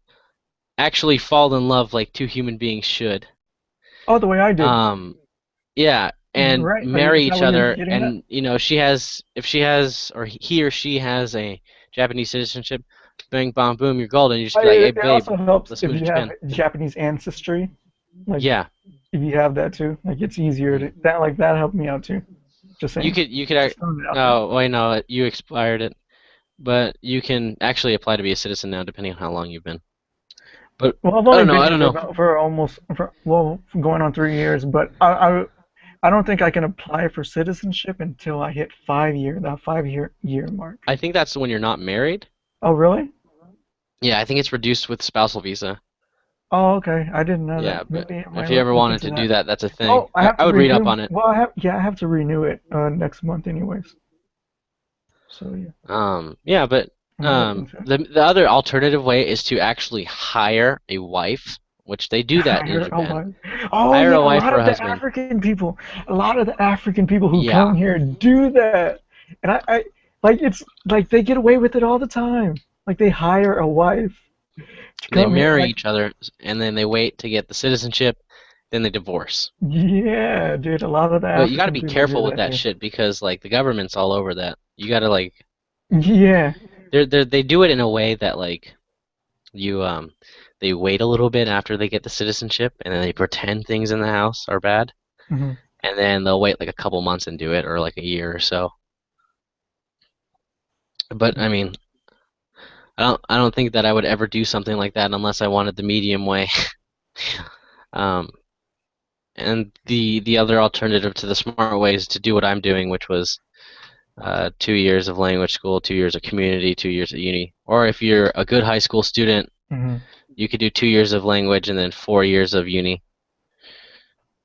actually fall in love like two human beings should. Oh, the way I did. Um, Yeah, and Right? marry Is that each what you're other, getting at? and she has, if she has, or he or she has a Japanese citizenship, bang, bang, boom, you're golden. You just be like, hey, It babe, also helps let's if move to you have Japan. Japanese ancestry. Like Yeah, if you have that too, like it's easier hmm to that. Like that helped me out too. Just saying. you could, Just throwing it out there. no, wait, no, you expired it, but you can actually apply to be a citizen now, depending on how long you've been. But Well, I've I only don't know, been I here don't for know. about for almost for, well going on 3 years, but I don't think I can apply for citizenship until I hit 5 year that 5 year mark. I think that's when you're not married. Oh really? Yeah, I think it's reduced with spousal visa. Oh okay, I didn't know that. Yeah, but Maybe I if might you ever look wanted into to do that. that, that's a thing. Oh, I have I to would read up renew. on it. Well, I have to renew it next month anyways. So yeah, Yeah, but I might look into it. the other alternative way is to actually hire a wife, which they do that in Hire a Japan. wife. Oh Hire yeah, a a wife lot or a of the husband. African people, a lot of the African people who Yeah, come here do that, and I like it's like they get away with it all the time. Like they hire a wife to they come here. marry Like each other and then they wait to get the citizenship, then they divorce. yeah, dude, a lot of the But you got to African be people do careful with that that here. shit because like the government's all over that. You got to like Yeah. they do it in a way that like you they wait a little bit after they get the citizenship and then they pretend things in the house are bad Hmm. and then they'll wait like a couple months and do it or like a year or so. But I mean, I don't think that I would ever do something like that unless I wanted the medium way. Um, and the other alternative to the smart way is to do what I'm doing, which was 2 years of language school, 2 years of community, 2 years at uni. Or if you're a good high school student, Hmm. you could do 2 years of language and then 4 years of uni.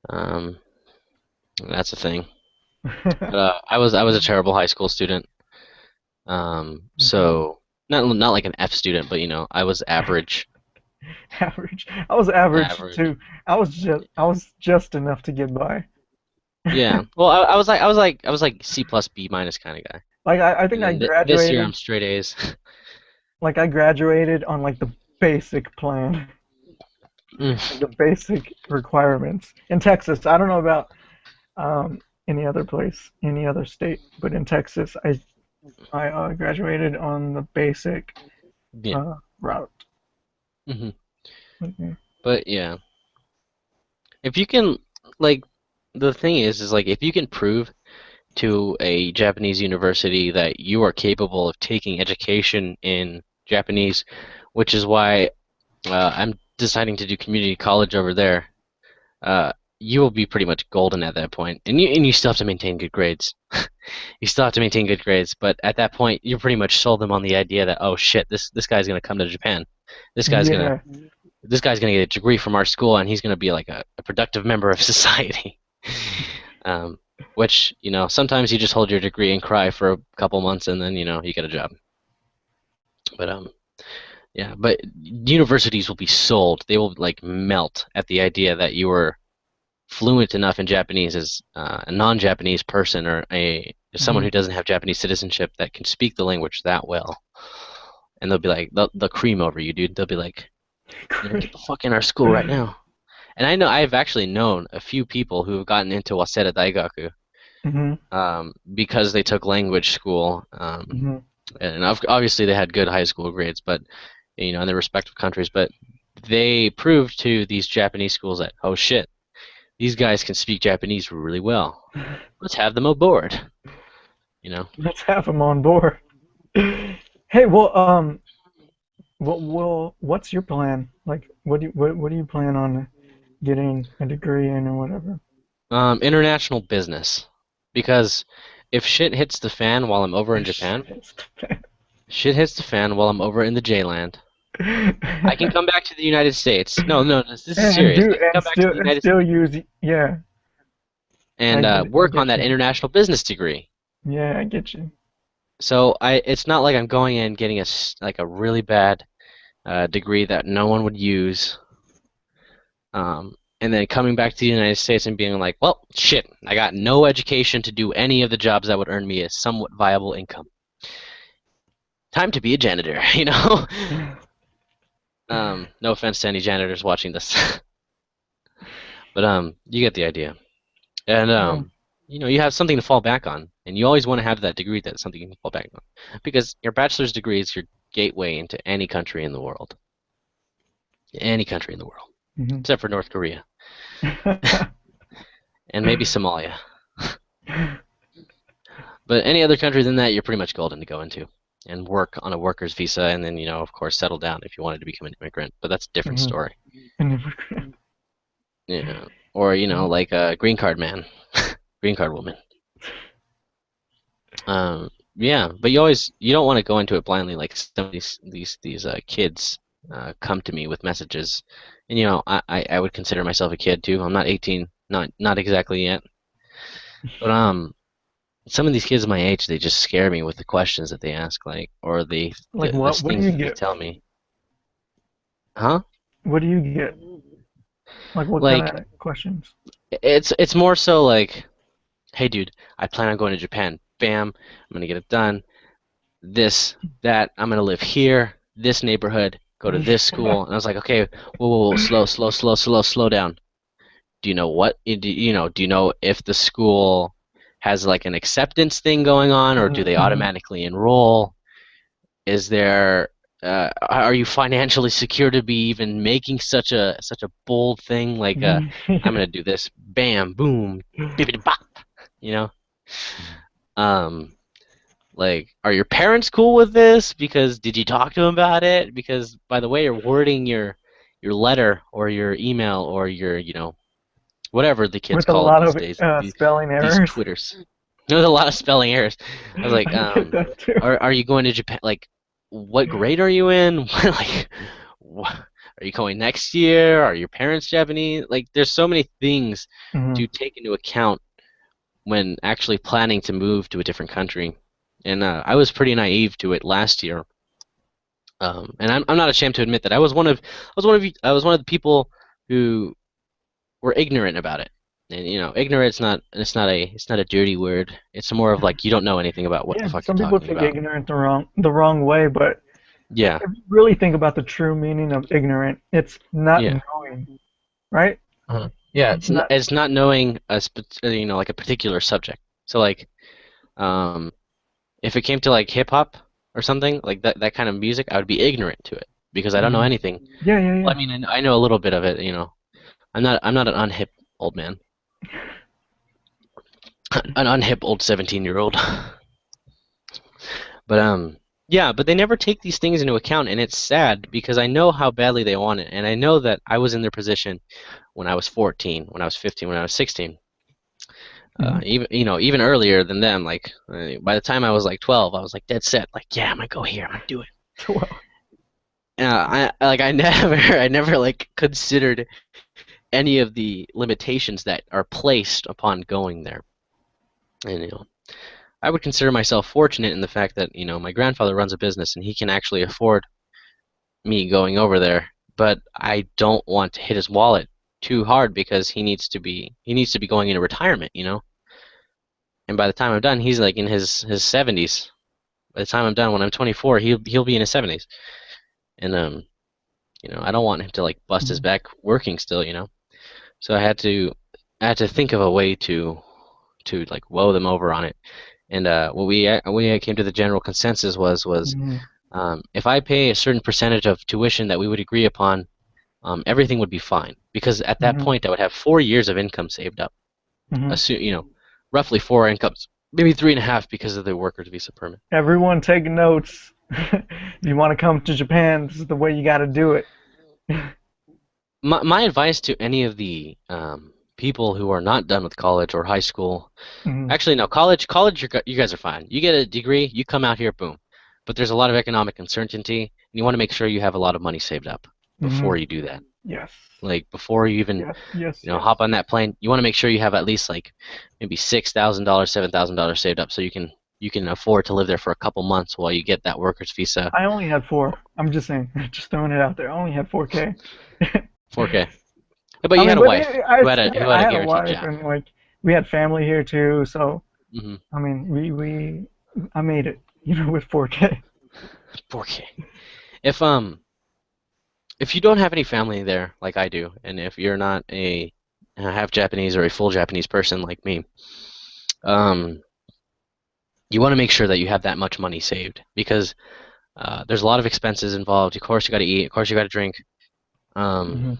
Um, that's a thing. But I was a terrible high school student. Hmm. So not like an F student, but I was average. Average. I was average Average. too. I was just enough to get by. Yeah. Well, I was like C plus B minus kind of guy. Like I And think I then this year I'm graduated. straight A's. Like I graduated on like the basic plan, like Mm. the basic requirements in Texas. I don't know about any other place, any other state, but in Texas, I graduated on the basic Yeah. route. Hmm. Mhm. But yeah, if you can, like, the thing is like if you can prove to a Japanese university that you are capable of taking education in Japanese, which is why I'm deciding to do community college over there. you will be pretty much golden at that point, and you still have to maintain good grades. You still have to maintain good grades, but at that point, you pretty much sold them on the idea that, oh shit, this guy's gonna come to Japan. This guy's gonna Yeah. this guy's gonna get a degree from our school, and he's gonna be like a productive member of society. um, which sometimes you just hold your degree and cry for a couple months, and then you get a job. But yeah, but universities will be sold. They will like melt at the idea that you were fluent enough in Japanese as a non-Japanese person or someone Hmm. who doesn't have Japanese citizenship that can speak the language that well. And they'll be like, they'll cream over you, dude. They'll be like, get the fuck in our school right now. And I know I've actually known a few people who have gotten into Waseda Daigaku Hmm. because they took language school. Hmm. And obviously they had good high school grades, but in their respective countries. But they proved to these Japanese schools that, oh shit, these guys can speak Japanese really well. Let's have them aboard. You know. Let's have him on board. Hey, well, what's your plan? Like, what do you plan on getting a degree in or whatever? International business, because if shit hits the fan while I'm over in Japan, shit hits the fan while I'm over in the J-land. I can come back to the United States. No, no, this is and serious. do I can come back to the and United still States use, yeah. and I work on get that you. international business degree. Yeah, I get you. So it's not like I'm going in getting like a really bad degree that no one would use, and then coming back to the United States and being like, well, shit, I got no education to do any of the jobs that would earn me a somewhat viable income. Time to be a janitor, you know? No offense to any janitors watching this, but you get the idea. And Yeah. you have something to fall back on, and you always want to have that degree that's something you can fall back on, because your bachelor's degree is your gateway into any country in the world, Hmm. except for North Korea and maybe Somalia. But any other country than that, you're pretty much golden to go into and work on a worker's visa, and then of course, settle down if you wanted to become an immigrant. But that's a different Hmm. story. Yeah, or like a green card man, green card woman. Yeah, but you don't want to go into it blindly. Like some of these kids come to me with messages, and I would consider myself a kid too. I'm not 18, not exactly yet, but some of these kids my age, they just scare me with the questions that they ask, like, or Like the what? What do things you that they get? tell me. Huh? What do you get? Like what kind Like of questions? it's more so like, hey dude, I plan on going to Japan. Bam, I'm gonna get it done. This, that, I'm gonna live here, this neighborhood, go to this school. And I was like, okay, whoa, whoa, whoa, slow down. Do you know what? Do you know if the school has like an acceptance thing going on, or do they Hmm. automatically enroll? Is there are you financially secure to be even making such a bold thing like I'm Yeah. gonna do this, bam, boom, bippity bop, you know? Um, like, are your parents cool with this? Because did you talk to them about it? Because by the way you're wording your letter or your email or your whatever the kids With a call it lot these of days, spelling these errors. Twitters. There's a lot of spelling errors. I was like, I get that too. are you going to Japan? Like, what grade are you in? Like, are you going next year? Are your parents Japanese? Like, there's so many things Hmm. to take into account when actually planning to move to a different country. And I was pretty naive to it last year. And I'm not ashamed to admit that I was one of the people who were ignorant about it. And ignorance not it's not a dirty word. It's more of like you don't know anything about what the Yeah, fuck you're some people talking take about. ignorant the wrong way, but Yeah, if you really think about the true meaning of ignorant, it's not yeah, knowing, right? yeah. It's not. It's not knowing like a particular subject. So like, um, if it came to like hip hop or something like that kind of music, I would be ignorant to it because I don't know Hmm. anything. Yeah, yeah, Well, I yeah. mean, I know a little bit of it. I'm not an unhip old man, an unhip old 17-year-old. But yeah, but they never take these things into account, and it's sad because I know how badly they want it, and I know that I was in their position when I was 14, when I was 15, when I was 16. Hmm. Even earlier than them. Like by the time I was like 12, I was like dead set. Like, yeah, I'm gonna go here. I'm gonna do it. Well, I never I never like considered any of the limitations that are placed upon going there. And I would consider myself fortunate in the fact that my grandfather runs a business and he can actually afford me going over there. But I don't want to hit his wallet too hard because he needs to be going into retirement. And by the time I'm done, he's like in his 70s. By the time I'm done, when I'm 24, he'll be in his 70s. And I don't want him to like bust his mhm, back working still. So I had to think of a way to like woe them over on it. And what we came to the general consensus was mhm, if I pay a certain percentage of tuition that we would agree upon, everything would be fine because at that mhm, point I would have 4 years of income saved up. mhm. Roughly four incomes, maybe three and a half because of the workers visa permit. Everyone take notes. If you want to come to Japan, this is the way you got to do it. My advice to any of the people who are not done with college or high school, Mhm, actually no, college you guys are fine. You get a degree, you come out here, boom. But there's a lot of economic uncertainty, and you want to make sure you have a lot of money saved up before mhm. you do that. Yes. Like before you even Yes. Yes. Yes. hop on that plane, you want to make sure you have at least like maybe $6,000, $7,000 saved up so you can afford to live there for a couple months while you get that worker's visa. I only had four. I'm just saying, just throwing it out there. I only had 4K. 4K. But I you mean, had a but wife who had I a had a guaranteed wife job. and like we had family here too. So Hmm. I mean, I made it, with 4K. 4K. If you don't have any family there like I do, and if you're not a half Japanese or a full Japanese person like me, um, you want to make sure that you have that much money saved because there's a lot of expenses involved. Of course, you got to eat. Of course, you got to drink. Um, Hmm.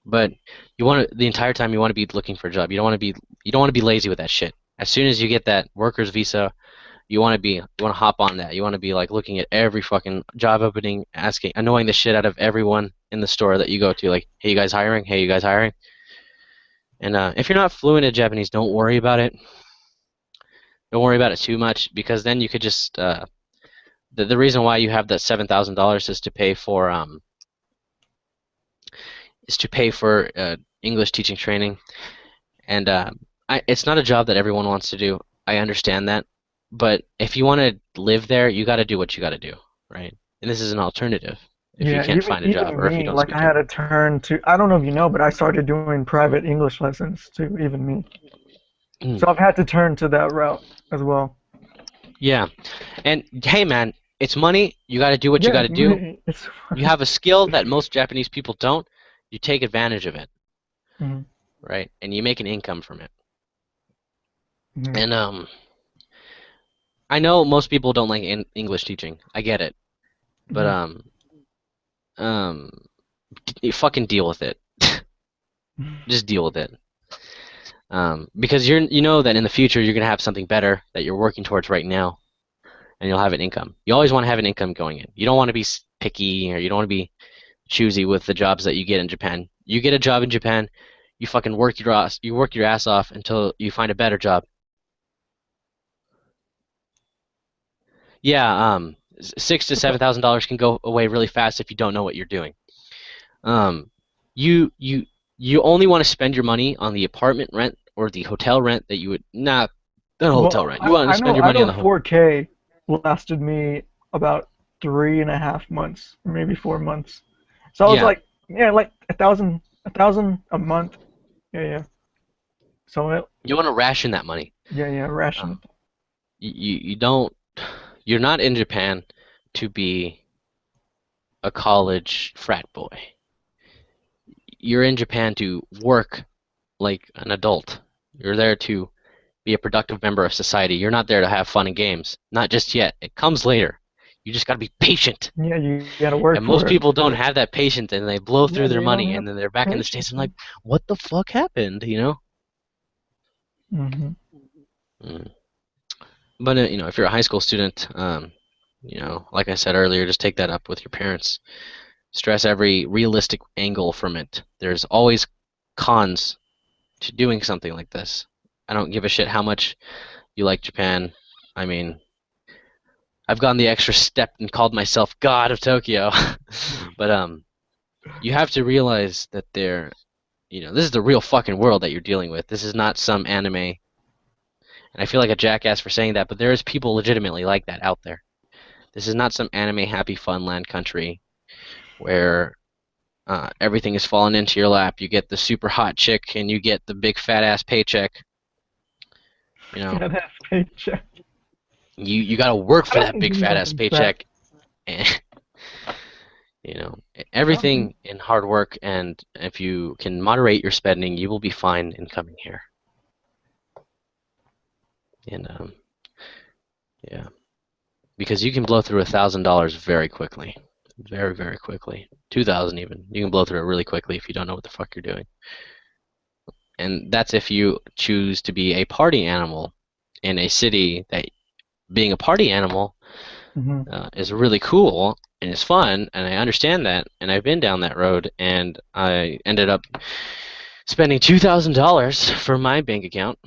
but the entire time you want to be looking for a job. You don't want to be lazy with that shit. As soon as you get that worker's visa, you want to hop on that. You want to be like looking at every fucking job opening, asking, annoying the shit out of everyone in the store that you go to. Like, hey, you guys hiring? Hey, you guys hiring? And if you're not fluent in Japanese, don't worry about it. Don't worry about it too much because then you could just the reason why you have that $7,000 is to pay for English teaching training, and it's not a job that everyone wants to do. I understand that, but if you want to live there, you got to do what you got to do, right? And this is an alternative if you Yeah, can't even find a job even or if you me, don't like I speak had it. to turn to. I don't know if you know, but I started doing private English lessons too. Even me, Mm. so I've had to turn to that route as well. Yeah, and hey, man, it's money. You got to do what you Yeah, got to do. it's You fine. have a skill that most Japanese people don't. You take advantage of it, Hmm. right? And you make an income from it. Hmm. And I know most people don't like English teaching. I get it, but Hmm. um, you fucking deal with it. Just deal with it. Because you know that in the future you're gonna have something better that you're working towards right now, and you'll have an income. You always want to have an income going in. You don't want to be picky or you don't want to be choosy with the jobs that you get in Japan. You get a job in Japan, you fucking work your ass off until you find a better job. Yeah, $6,000 to $7,000 can go away really fast if you don't know what you're doing. Um, you you you only want to spend your money on the apartment rent or the hotel rent that you would not the hotel Well, rent. You I, want to I spend know your I money on know the home. 4K lasted me about 3.5 months, or maybe 4 months. So I was Yeah, like, yeah, like a thousand a month. Yeah, yeah. So you want to ration that money. yeah, yeah, ration. Um, you don't. You're not in Japan to be a college frat boy. You're in Japan to work like an adult. You're there to be a productive member of society. You're not there to have fun and games. Not just yet. It comes later. You just got to be patient. Yeah, you gotta work And most for it. people don't have that patience and they blow Yeah, through their they don't money have and then they're back in the States patience. and like, what the fuck happened? Mm-hmm. Mm. But if you're a high school student, like I said earlier, just take that up with your parents. Stress every realistic angle from it. There's always cons to doing something like this. I don't give a shit how much you like Japan. I mean, I've gone the extra step and called myself God of Tokyo. But you have to realize that this is the real fucking world that you're dealing with. This is not some anime. And I feel like a jackass for saying that, but there is people legitimately like that out there. This is not some anime happy fun land country where everything is falling into your lap. You get the super hot chick and you get the big fat ass paycheck. You know, Fat ass paycheck. you got to work I for don't that think big he's fat ass nothing fat. paycheck. And, you know, I don't think. everything in hard work, and if you can moderate your spending, you will be fine in coming here. And yeah, because you can blow through $1,000 very quickly, very very quickly. 2,000 even. You can blow through it really quickly if you don't know what the fuck you're doing. And that's if you choose to be a party animal in a city that being a party animal Hmm. is really cool and it's fun, and I understand that, and I've been down that road, and I ended up spending $2,000 for my bank account,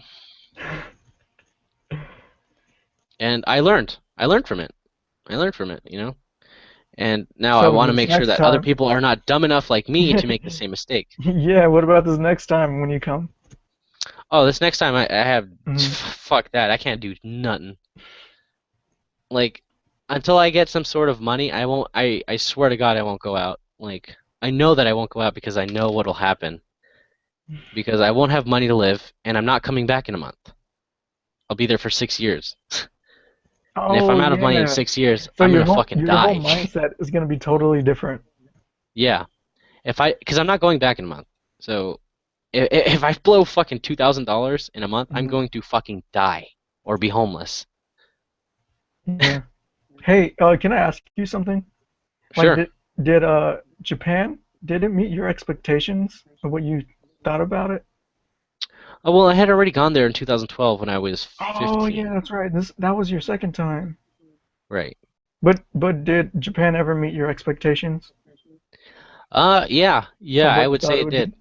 and I learned. I learned from it. I learned from it, And now I So want to this make sure next that other time, people are not dumb enough like me to make the same mistake. yeah. What about this next time when you come? Oh, this next time I have Hmm. fuck that. I can't do nothing. Like until I get some sort of money, I won't. I swear to God, I won't go out. Like I know that I won't go out because I know what'll happen. Because I won't have money to live, and I'm not coming back in a month. I'll be there for 6 years. And if Oh I'm out of money in yeah. 6 years, So I'm your gonna whole fucking your whole die. mindset is gonna be totally different. Yeah. Because I'm not going back in a month. So if I blow fucking $2,000 in a month, I'm Hmm. going to fucking die or be homeless. Yeah. Hey, can I ask you something? Like, Sure. did Japan did it meet your expectations of what you thought about it? Oh, well, I had already gone there in 2012 when I was Oh yeah, 15. that's right. That was your second time. Right. But did Japan ever meet your expectations Yeah, yeah, of I what you would thought say it it would did. be?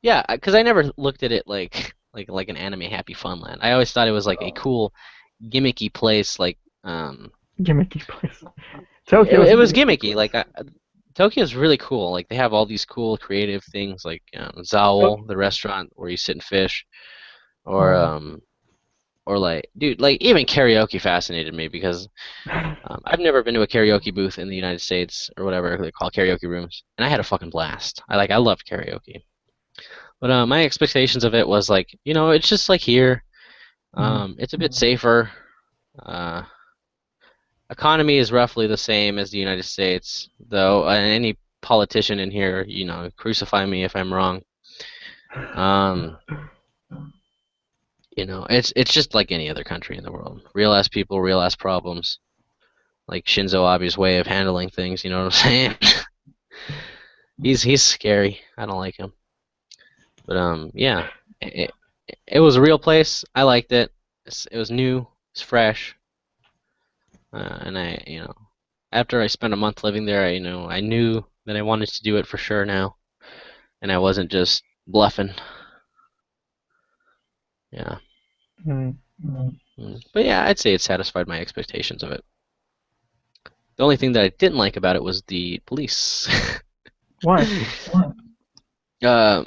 Yeah, because I never looked at it like an anime happy fun land. I always thought it was like a Oh, cool gimmicky place. Like gimmicky place. it, Tokyo is it a was gimmicky gimmicky. place. Tokyo's really cool. Like they have all these cool creative things, like Tok- Zowl, the restaurant where you sit and fish, or oh. um, or like, dude, like even karaoke fascinated me because I've never been to a karaoke booth in the United States or whatever they call karaoke rooms, and I had a fucking blast. I loved karaoke, but my expectations of it was like, it's just like here. Mhm. It's a bit safer. Uh, Economy is roughly the same as the United States, though. Any politician in here, crucify me if I'm wrong. Um, it's just like any other country in the world. Real ass people, real ass problems. Like Shinzo Abe's way of handling things. You know what I'm saying? He's scary. I don't like him. But yeah, it, it was a real place. I liked it. It was new. It's fresh. And after I spent a month living there, I knew that I wanted to do it for sure now, and I wasn't just bluffing. Yeah. Mhm. But yeah, I'd say it satisfied my expectations of it. The only thing that I didn't like about it was the police. Why? uh,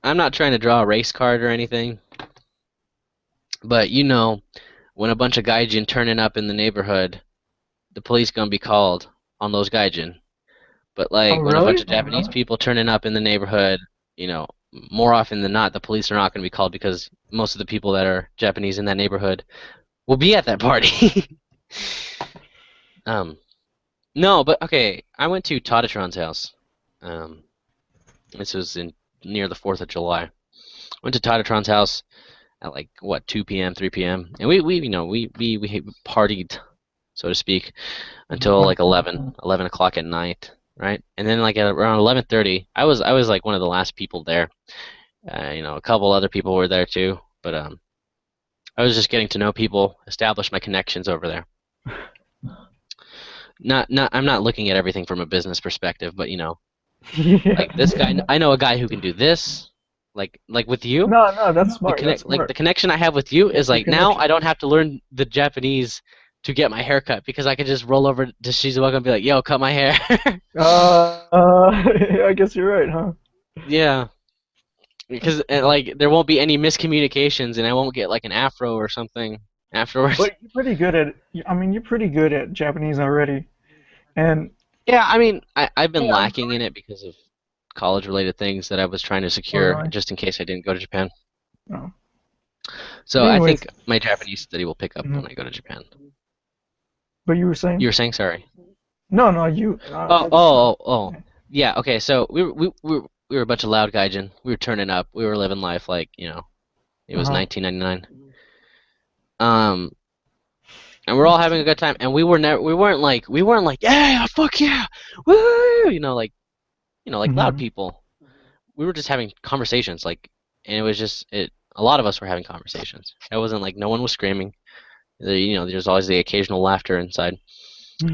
I'm not trying to draw a race card or anything, but when a bunch of gaijin turning up in the neighborhood, the police gonna be called on those gaijin. But Oh like when a bunch really? of Japanese people turning up in the neighborhood, you know, more often than not, the police are not going to be called because most of the people that are Japanese in that neighborhood will be at that party. um, no, but okay, I went to Tadatron's house. Um, this was in near the 4th of July. Went to Tadatron's house at like what 2 p.m., 3 p.m. and we partied, so to speak, until Mhm. like 11 o'clock at night, right? And then like at around 11:30, I was like one of the last people there. A couple other people were there too, but I was just getting to know people, establish my connections over there. I'm not looking at everything from a business perspective, but Yeah. Like this guy, I know a guy who can do this. Like with you, No, no, that's smart. That's the smart. connection I have with you Yeah, is your like now connection. I don't have to learn the Japanese to get my hair cut because I can just roll over to Shizuoka and be like, "Yo, cut my hair." I guess you're right, huh? Yeah, because like there won't be any miscommunications and I won't get like an afro or something afterwards. But you're pretty good at. I mean, you're pretty good at Japanese already. And Yeah, I mean, I've been hey, I'm lacking in sorry. it because of college-related things that I was trying to Oh, secure really? just in case I didn't go to Japan. No. So But I anyways, think my Japanese study will pick up mhm. when I go to Japan. But you were You saying? were saying sorry. No, no, you. Oh, oh, oh, oh. Yeah, okay. So we were a bunch of loud gaijin. We were turning up. We were living life like, it was Uh-huh. 1999. Um, and we're all having a good time. And we weren't like, yeah, fuck yeah, woo, like loud Hmm. people. We were just having conversations, like, and it was just it. A lot of us were having conversations. It wasn't like no one was screaming. There's always the occasional laughter inside.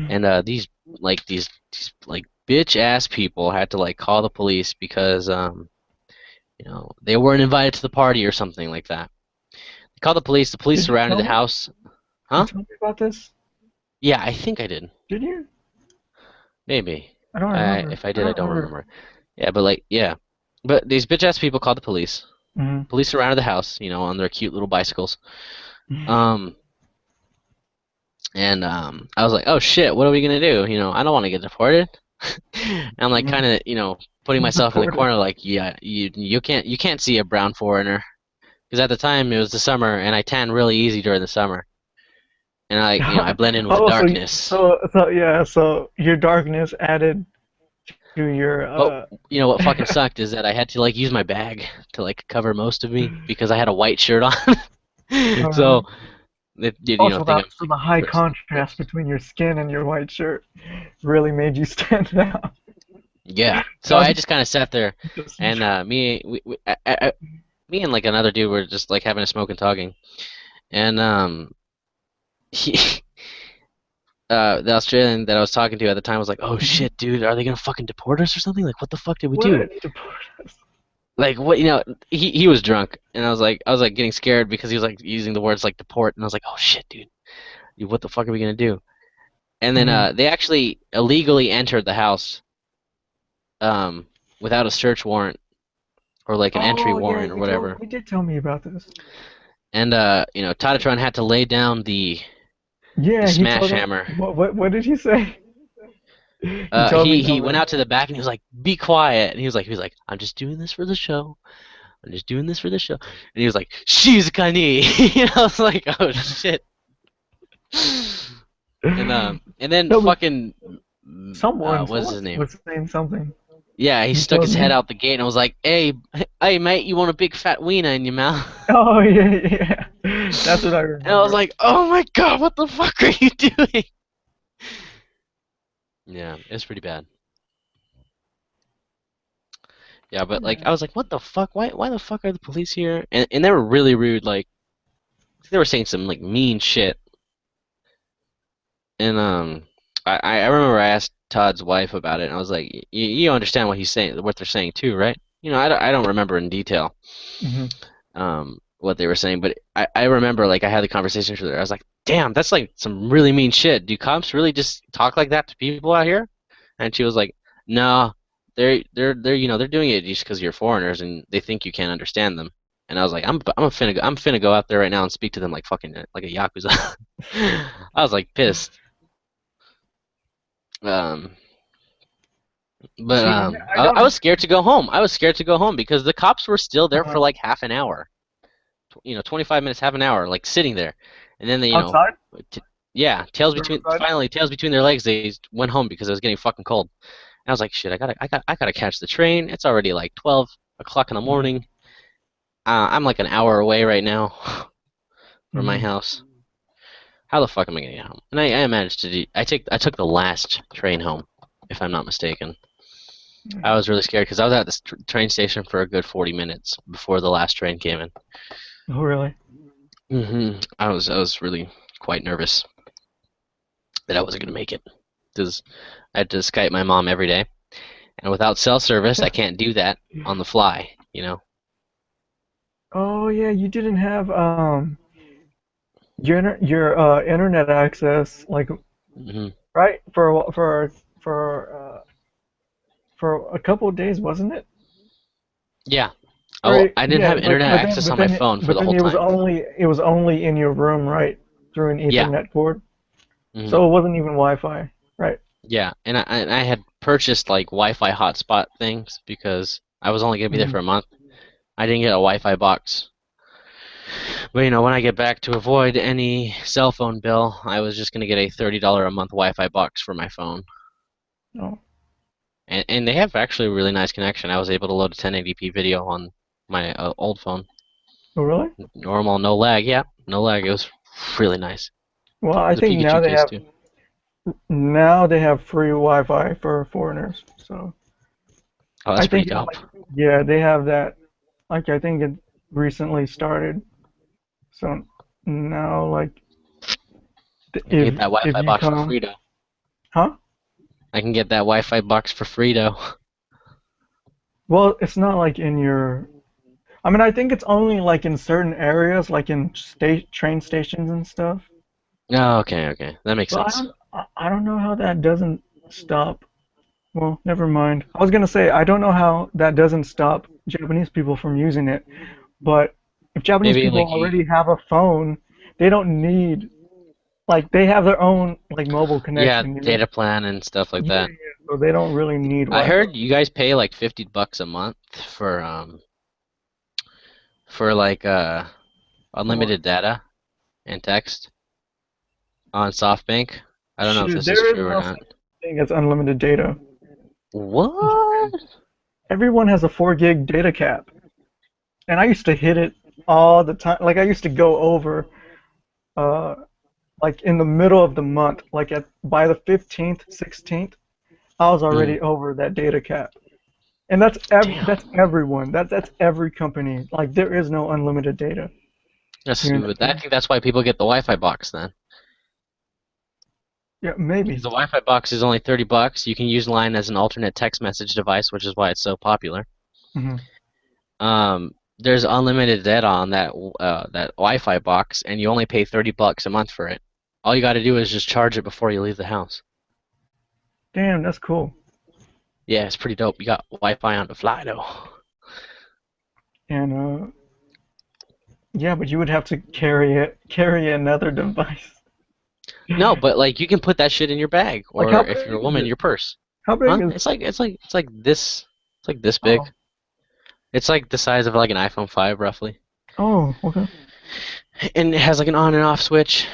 And these like bitch ass people had to like call the police because they weren't invited to the party or something like that. They called the police. The police Did you surrounded tell the me? house. You Huh? told me about this? Yeah, I think I did. Did you? Maybe. I don't I remember. if I I did, I don't don't remember. remember. Yeah, but like yeah, but these bitch ass people called the police. Hmm. Police surrounded the house, on their cute little bicycles. Um, and I was like, oh shit, what are we gonna do? I don't want to get deported. And I'm like kind Hmm. of, putting myself in the Deported. corner, like, yeah, you can't see a brown foreigner because at the time it was the summer and I tan really easy during the summer, and I blend in with the Oh, darkness. yeah. So your darkness added to your But what fucking sucked is that I had to like use my bag to like cover most of me because I had a white shirt on. Oh, So really? they did, Also, think that I'm so like the high Chris. contrast between your skin and your white shirt really made you stand out. Yeah. So That I was just kind of sat there, just and me and like another dude were just like having a smoke and talking, and he, the Australian that I was talking to at the time was like, "Oh shit, dude, are they gonna fucking deport us or something? Like, what the fuck did we do? what deport us. Like, what? He was drunk, and I was like getting scared because he was like using the words like deport, and I was like, oh shit, dude, what the fuck are we gonna do? And then Hmm. they actually illegally entered the house without a search warrant or like an entry Oh yeah, warrant or whatever. you did tell me about this. And Tatatron had to lay down the Yeah, he smash told him. hammer. What did he say? He told me. He went out to the back and he was like, "Be quiet." And he was like, "I'm just doing this for the show. I'm just doing this for the show." And he was like, "Shizukani." And I was like, "Oh shit." And then No, but fucking what's someone his name? was saying something. Yeah, he You stuck told his head me. out the gate and was like, hey mate, you want a big fat wiener in your mouth?" Oh yeah, yeah. That's what I And I was remember. like, "Oh my god, what the fuck are you doing?" Yeah, it was pretty bad. Yeah, but like Yeah. I was like, "What the fuck? Why the fuck are the police here?" And they were really rude. Like they were saying some like mean shit. And I remember I asked Todd's wife about it, and I was like, "You understand what he's saying, what they're saying too, right?" I don't remember in detail Hmm. what they were saying, but I remember like I had the conversation with her. I was like, "Damn, that's like some really mean shit. Do cops really just talk like that to people out here?" And she was like, "No, they're doing it just because you're foreigners and they think you can't understand them." And I was like, I'm finna go out there right now and speak to them like fucking like a yakuza." I was like pissed. Um, but See, I I don't. was scared to go home. I was scared to go home because the cops were still there for like half an hour. 25 minutes, half an hour, like sitting there, and then Outside? t- yeah, tails They're between outside? finally tails between their legs. They went home because it was getting fucking cold. And I was like, shit, I gotta catch the train. It's already like 12 o'clock in the Hmm. morning. I'm like an hour away right now from my Hmm. house. How the fuck am I gonna get home? And I managed to do. I took the last train home, if I'm not mistaken. I was really scared because I was at this train station for a good 40 minutes before the last train came in. Oh really? I was really quite nervous that I wasn't gonna make it because I had to Skype my mom every day, And without cell service, I can't do that on the fly, you know. Oh yeah, you didn't have your internet access like Hmm. right for a couple of days, wasn't it? Yeah. Oh, Or I didn't yeah, have but internet but then access but on my then phone for but the then whole time. it was only in your room, right? Through an Yeah. Ethernet cord. Hmm. So it wasn't even Wi-Fi, right? Yeah, and I had purchased like Wi-Fi hotspot things because I was only gonna be there Hmm. for a month. I didn't get a Wi-Fi box. But when I get back to avoid any cell phone bill, I was just gonna get a $30 a month Wi-Fi box for my phone. Oh, And they have actually a really nice connection. I was able to load a 1080p video on my old phone. oh really? Normal, no lag. Yeah, no lag. It was really nice. Well, It I was a think Pikachu case too. now they have free Wi-Fi for foreigners. So Oh, I that's pretty think dope. like yeah, they have that. Like I think it recently started. So now like I can get that if Wi-Fi you box for come, free though. huh? I can get that Wi-Fi box for free though. Well, it's not like in your. I mean, I think it's only like in certain areas, like in state train stations and stuff. Oh, okay, okay. That makes But sense. I don't know how that doesn't stop. Well, never mind. I was gonna say I don't know how that doesn't stop Japanese people from using it. But if Japanese Maybe people like you, already have a phone, they don't need like they have their own like mobile yeah, connection, you know? data plan and stuff like Yeah, that. yeah. So they don't really need I Wi-Fi. heard you guys pay like $50 a month for like For what? unlimited data and text on SoftBank. I don't know if Shoot, this is there is true or no not. such thing as unlimited data in What? Japan. Everyone has a 4 gig data cap, and I used to hit it all the time. Like I used to go over, uh, like in the middle of the month, like at by the 15th, 16th, I was Mm, already over that data cap. And damn. that's everyone. That's every company. Like there is no unlimited data That's here in stupid. I Japan. think that's why people get the Wi-Fi box then. Yeah, Because maybe. the Wi-Fi box is only $30. You can use Line as an alternate text message device, which is why it's so popular. Hmm. There's unlimited data on that Wi-Fi box, and you only pay $30 a month for it. All you got to do is just charge it before you leave the house. Damn, that's cool. Yeah, it's pretty dope. You got Wi-Fi on the fly though. And yeah, but you would have to carry another device. No, but like you can put that shit in your bag, Like or how if you're a big is woman, it? your purse. How big Huh? is? It's like this. It's like this big. Oh, It's like the size of like an iPhone 5 roughly, oh, okay. and it has like an on and off switch.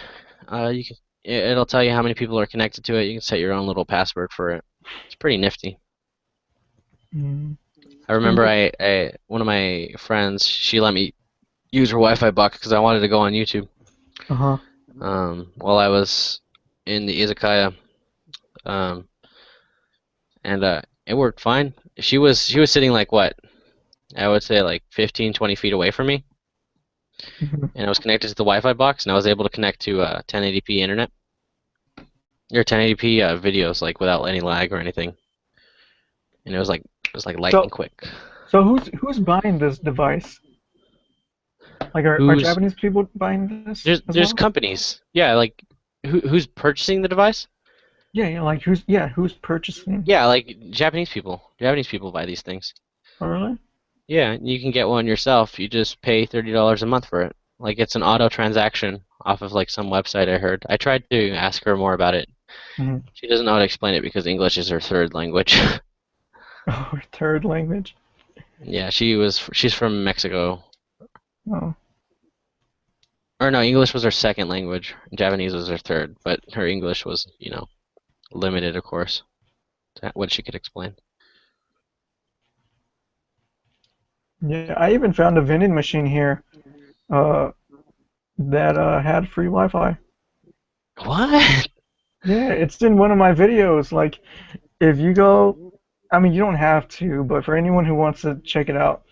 You can it'll tell you how many people are connected to it. You can set your own little password for it. It's pretty nifty. Mm, I it's pretty remember good. I one of my friends, she let me use her Wi-Fi box because I wanted to go on YouTube. Uh-huh. While I was in the izakaya, um, and it worked fine. She was sitting like what I would say like 15, 20 feet away from me, Hmm. and I was connected to the Wi-Fi box, and I was able to connect to 1080p internet or 1080p videos like without any lag or anything, and it was like lightning So, quick. so who's buying this device? Like, are Who's Japanese people buying this as there's well? companies, yeah, like who's purchasing the device? Yeah, yeah. Like, who's purchasing? Yeah, like Japanese people. Japanese people buy these things. Oh, really? Yeah, you can get one yourself. You just pay $30 a month for it. Like it's an auto transaction off of like some website I heard. I tried to ask her more about it. Hmm. She doesn't know how to explain it because English is her third language. Oh, third language. Yeah, she's from Mexico. Oh, Or no, English was her second language. Japanese was her third, but her English was, limited, of course, to what she could explain. yeah. I even found a vending machine here, uh, that had free Wi-Fi. What? Yeah, it's in one of my videos. Like, if you go, I mean, you don't have to, but for anyone who wants to check it out,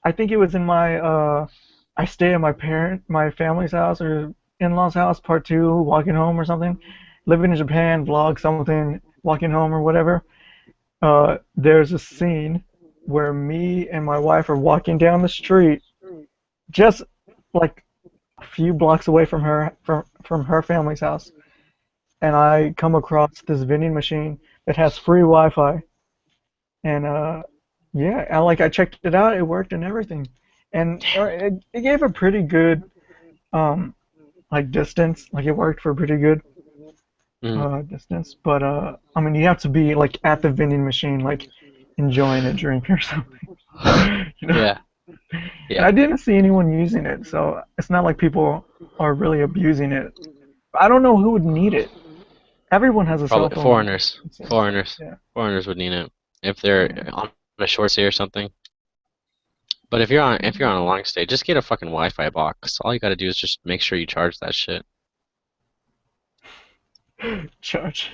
I think it was in my I stay at my family's house or in-laws house, part two, walking home or something. Living in Japan, vlog something, walking home or whatever. there's a scene where me and my wife are walking down the street, just like a few blocks away from her family's house, and I come across this vending machine that has free Wi-Fi, and yeah, I checked it out, it worked and everything, and it gave a pretty good um like distance, like it worked for a pretty good Mm, distance, but I mean you have to be like at the vending machine, like enjoying a drink or something, you know. yeah, And yeah. I didn't see anyone using it, so it's not like people are really abusing it. I don't know who would need it. Everyone has a cell Probably phone now, foreigners. it seems. Foreigners. Yeah, Foreigners would need it if they're yeah. on a short stay or something. But if you're on a long stay, just get a fucking Wi-Fi box. All you gotta do is just make sure you charge that shit. Charge.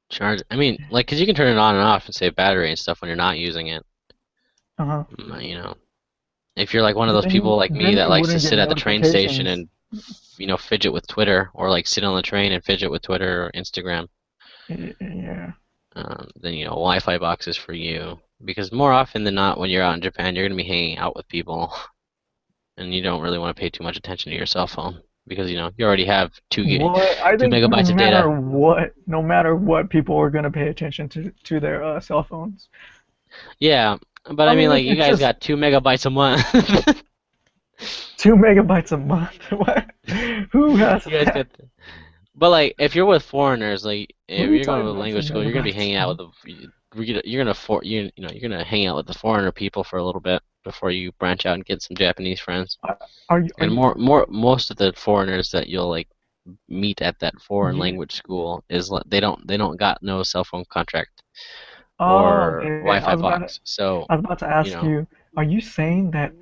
Charge. I mean, like, 'cause you can turn it on and off and save battery and stuff when you're not using it. Uh-huh. If you're like one of But those people like me then that you likes to wouldn't get sit at the train station notifications. and fidget with Twitter, or like sit on the train and fidget with Twitter or Instagram, Yeah. then Wi-Fi box is for you. Because more often than not, when you're out in Japan, you're gonna be hanging out with people, and you don't really want to pay too much attention to your cell phone because you already have What I two think megabytes of data. no matter what, people are gonna pay attention to their cell phones. Yeah, but I I mean, mean, like, you it's guys just got 2 megabytes a month. 2 megabytes a month. What? Who has You guys that? got, but like, if you're with foreigners, like, What if are you you're going talking to a about? Two language school, you're gonna be megabytes hanging a out month? with you're gonna you're gonna hang out with the foreigner people for a little bit before you branch out and get some Japanese friends. Are, are you? Are And you? most of the foreigners that you'll like meet at that foreign Yeah. language school is like they don't got no cell phone contract Oh, or okay. Wi-Fi box. So, I was about to you ask know, you. Are you saying that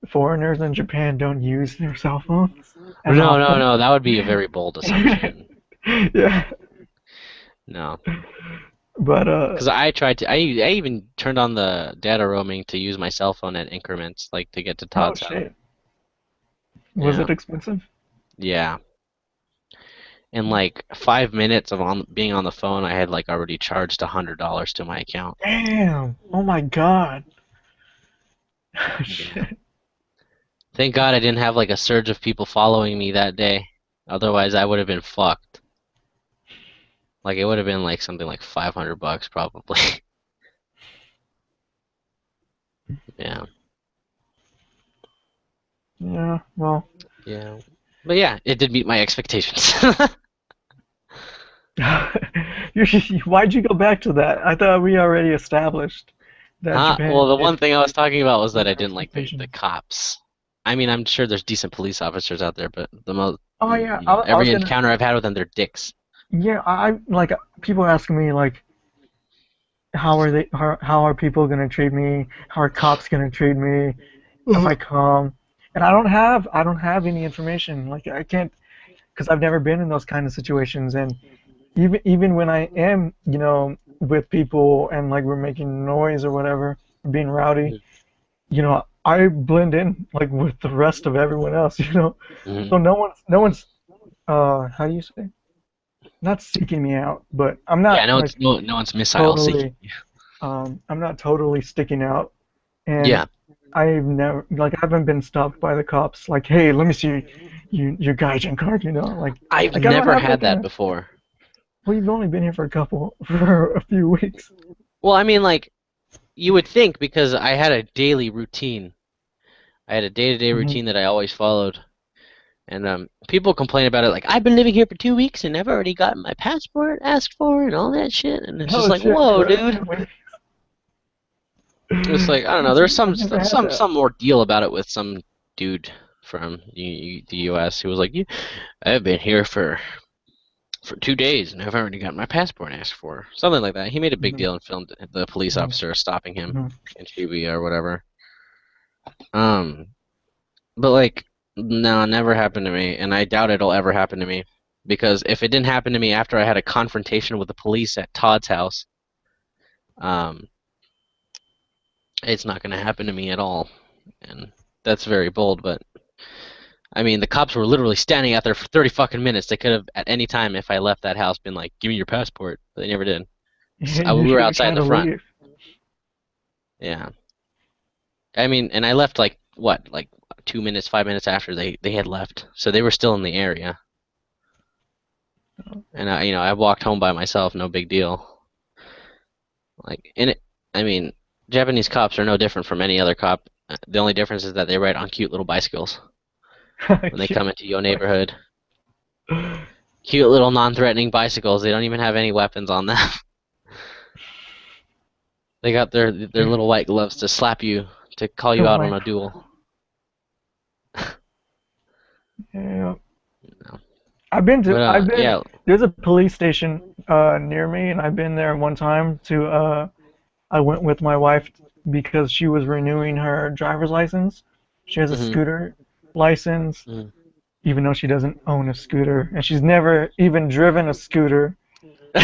foreigners in Japan don't use their cell phones as no, no, often? no, that would be a very bold assumption. Yeah. No, But because I tried to, I even turned on the data roaming to use my cell phone at increments, like to get to oh Todd's house. shit. Was Yeah, it expensive? yeah. In like 5 minutes of being on the phone, I had like already charged $100 to my account. Damn. Oh my god. Yeah. Shit. Thank God I didn't have like a surge of people following me that day. Otherwise, I would have been fucked. Like, it would have been like something like $500 probably. Yeah. Yeah. Well. Yeah. But yeah, it did meet my expectations. Why'd you go back to that? I thought we already established that Huh? Well, Japan the one did thing I was talking about was that meet I your didn't like the expectations. cops. I mean, I'm sure there's decent police officers out there, but the most, Oh yeah. I was every gonna. encounter I've had with them, they're dicks. Yeah. I like people asking me like, how are people gonna treat me? How are cops gonna treat me if I come? And I don't have any information. Like I can't because I've never been in those kind of situations. And even when I am, with people and like we're making noise or whatever, being rowdy, I blend in like with the rest of everyone else. Hmm. So no one's how do you say? Not seeking me out, but I'm Yeah, not no, like no one's missile seeking. totally I'm not totally sticking out. And Yeah, I haven't been stopped by the cops like, hey, let me see your gaijin card, I've like I don't never have that had kind that of. before. Well, you've only been here for for a few weeks. Well, I mean, like, you would think because I had a daily routine. I had a day-to-day Hmm. routine that I always followed. And people complain about it like, I've been living here for 2 weeks and I've already gotten my passport asked for and all that shit. And it's just Oh like, shit, whoa, for dude. 2 weeks. It's like, I don't know. That's, There's some I've never had some that. some ordeal about it with some dude from the U.S. who was like, I've been here for 2 days and I've already got my passport asked for. Something like that. He made a big Hmm. deal and filmed the police Hmm. officer stopping him Hmm. in Shibuya or whatever. Um, but like, no, it never happened to me, and I doubt it'll ever happen to me. Because if it didn't happen to me after I had a confrontation with the police at Todd's house, um, it's not going to happen to me at all. And that's very bold, but I mean, the cops were literally standing out there for 30 fucking minutes. They could have, at any time, if I left that house, been like, give me your passport. But they never did. You We were should be outside trying the to front. leave. Yeah. I mean, and I left like what, like 2 minutes, 5 minutes after they had left, so they were still in the area. And I walked home by myself, no big deal. Like, I mean, Japanese cops are no different from any other cop. The only difference is that they ride on cute little bicycles when they come into your neighborhood. Cute little non-threatening bicycles. They don't even have any weapons on them. They got their little white gloves to slap you, to call you Oh out my. on a duel. Yeah. No. I've But been, yeah. there's a police station near me, and I've been there one time to, I went with my wife because she was renewing her driver's license. She has a Mhm. scooter license, Mhm. even though she doesn't own a scooter, and she's never even driven a scooter,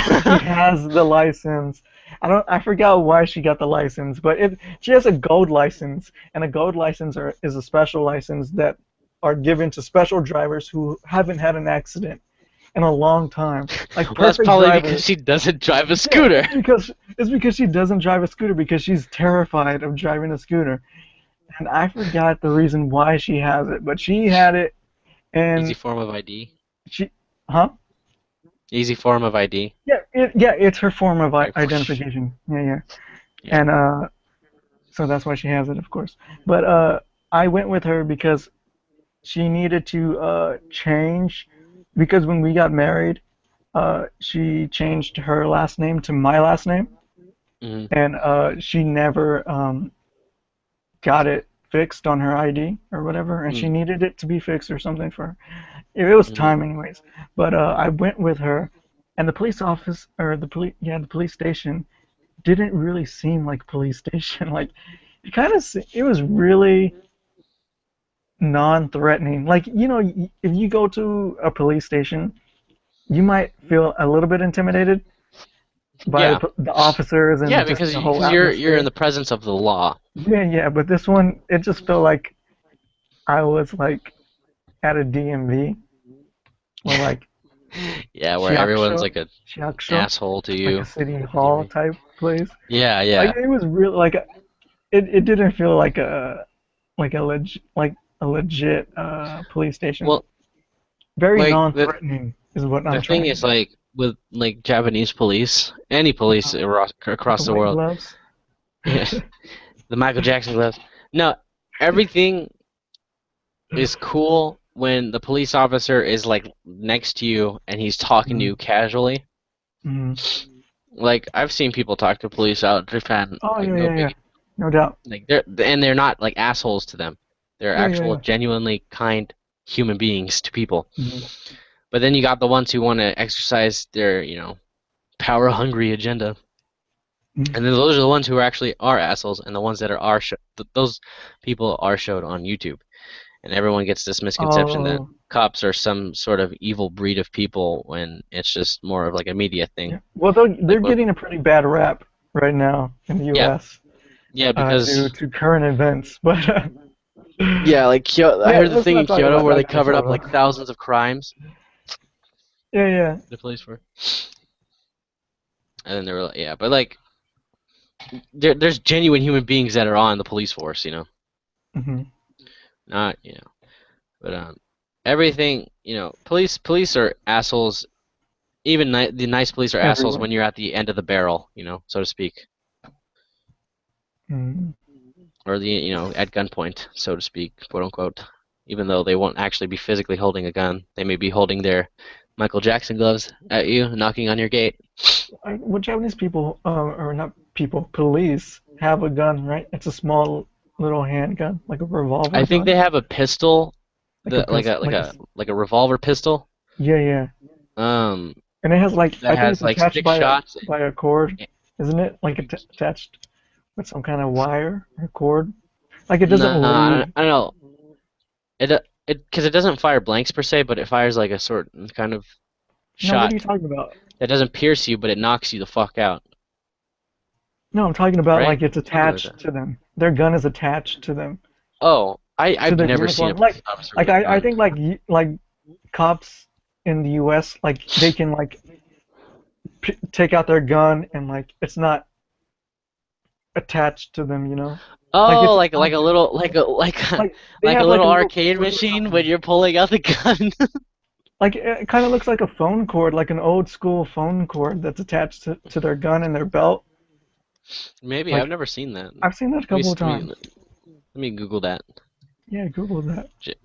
but she has the license. I forgot why she got the license, but she has a gold license, and a gold license is a special license that are given to special drivers who haven't had an accident in a long time. Like Well, that's perfect probably because drivers. she doesn't drive a Yeah, scooter. it's because she doesn't drive a scooter because she's terrified of driving a scooter. And I forgot the reason why she has it, but she had it, Easy and form of ID. she, huh? Easy form of ID. Yeah, it's her form of Like, whoosh. identification. Yeah, yeah. Yeah. And so that's why she has it, of course. But I went with her because she needed to change, because when we got married, she changed her last name to my last name, Mhm. and she never got it fixed on her ID or whatever, and she Mhm. needed it to be fixed or something for her. It was Mhm. time anyways. But I went with her, and the police office or the police station didn't really seem like a police station. Like it was really non-threatening. Like, if you go to a police station, you might feel a little bit intimidated by Yeah. the officers Yeah, and just because the whole you're in atmosphere. the presence of the law. Yeah, yeah, but this one, it just felt like I was like at a DMV or like Yeah, where everyone's Shiakusho, like an Shiakusho, asshole to like a you. city Like hall DMV. type place. Yeah, Like yeah. it was real, like it didn't feel like a legit police station. Well, Very like non-threatening is what the I'm thing trying to is, say. like with like Japanese police, any police With the across the white world. gloves. Yeah, the Michael Jackson gloves. No, everything is cool when the police officer is like next to you and he's talking to Mm, you casually. mm. Like I've seen people talk to police out in Japan, Oh like yeah, no yeah, yeah. biggie. No doubt. Like they're not like assholes to them. They're Yeah, yeah, actual, yeah. genuinely kind human beings to people. Mm, But then you got the ones who want to exercise their, power hungry agenda. mm. And then those are the ones who actually are assholes, and the ones that those people are showed on YouTube. And everyone gets this misconception that Oh, cops are some sort of evil breed of people when it's just more of like a media thing. yeah. Well, they're Like what? getting a pretty bad rap right now in the Yeah, U.S. yeah, Due because to current events. But yeah, like Kyoto, I yeah, heard the let's thing not in talk Kyoto about where they that kind of covered stuff, up though. like thousands of crimes. Yeah, yeah. The police were, and then they were like, yeah, but like there's genuine human beings that are on the police force, Hmm. not but everything, police are assholes. Even the nice police are assholes Everywhere. when you're at the end of the barrel, so to speak, Mm. or at gunpoint, so to speak, quote unquote. Even though they won't actually be physically holding a gun, they may be holding their Michael Jackson gloves at you, knocking on your gate. What Japanese people, or not people, police have a gun, right? It's a small little handgun, like a revolver I think they gun, have a pistol, like a like pistol, a revolver pistol, yeah, yeah. um, And it has that I think has it's like attached six by a shots. cord, isn't it? Like attached with some kind of wire or cord. Like it doesn't No, load. I don't know. Because it doesn't fire blanks per se, but it fires like a certain kind of No, what are shot you talking about? that doesn't pierce you, but it knocks you the fuck out, No, I'm talking about right? like it's Something like attached that. to them. Their gun is attached to them, Oh, to I've their never seen a uniform. police officer Like with a I gun. think like cops in the U.S. like they can like take out their gun and like it's not attached to them, you know? Like Oh, it's an like a object. little like a Like they like a have like little a little arcade cord on machine when them. you're pulling out the gun. Like it kind of looks like a phone cord, like an old school phone cord that's attached to their gun and their belt. Maybe I've Like never seen that. I've seen that a couple of Let times. me Google that. Yeah, Google that. J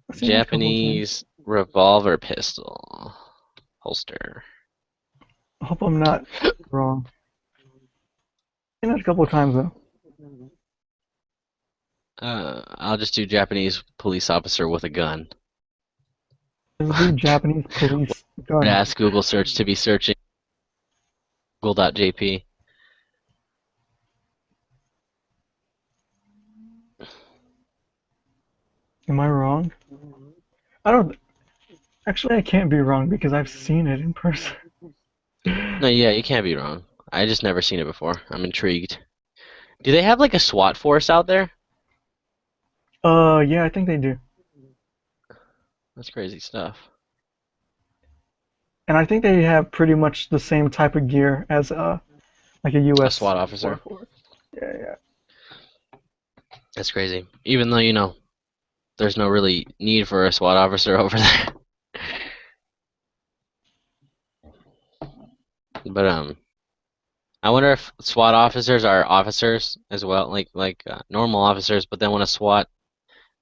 I've seen that a couple of times. Japanese revolver pistol holster. I hope I'm not wrong. I've seen that a couple of times though. I'll just do Japanese police officer with a gun. Let's do Japanese police gun. Ask Google search to be searching Google.jp. Am I wrong? I don't. Actually, I can't be wrong because I've seen it in person. No, yeah, you can't be wrong. I just never seen it before. I'm intrigued. Do they have like a SWAT force out there? Yeah, I think they do. That's crazy stuff. And I think they have pretty much the same type of gear as like a A U.S. SWAT War officer. Force. Yeah, yeah. That's crazy. Even though, there's no really need for a SWAT officer over there. But I wonder if SWAT officers are officers as well, like normal officers. But then when a SWAT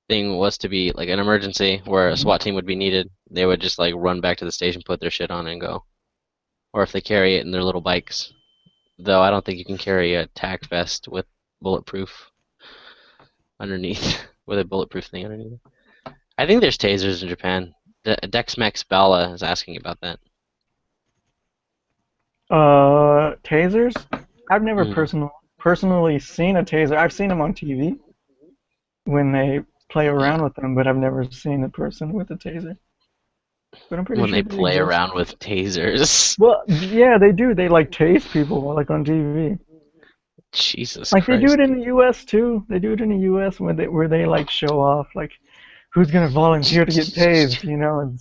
thing was to be like an emergency where a Mhm. SWAT team would be needed, they would just like run back to the station, put their shit on, and go. Or if they carry it in their little bikes. Though I don't think you can carry a tac vest with bulletproof underneath, with a bulletproof thing underneath. I think there's tasers in Japan. Dexmex Bala is asking about that. Tasers? I've never Mm, personally seen a taser. I've seen them on TV when they play yeah. around with them, but I've never seen a person with a taser. But I'm pretty When they sure they play exist. around with tasers. Well, yeah, they do. They like tase people like on TV. Jesus Like they do it Christ. in the U.S. too. They do it in the U.S. where they like show off like who's gonna volunteer to get tased, you know?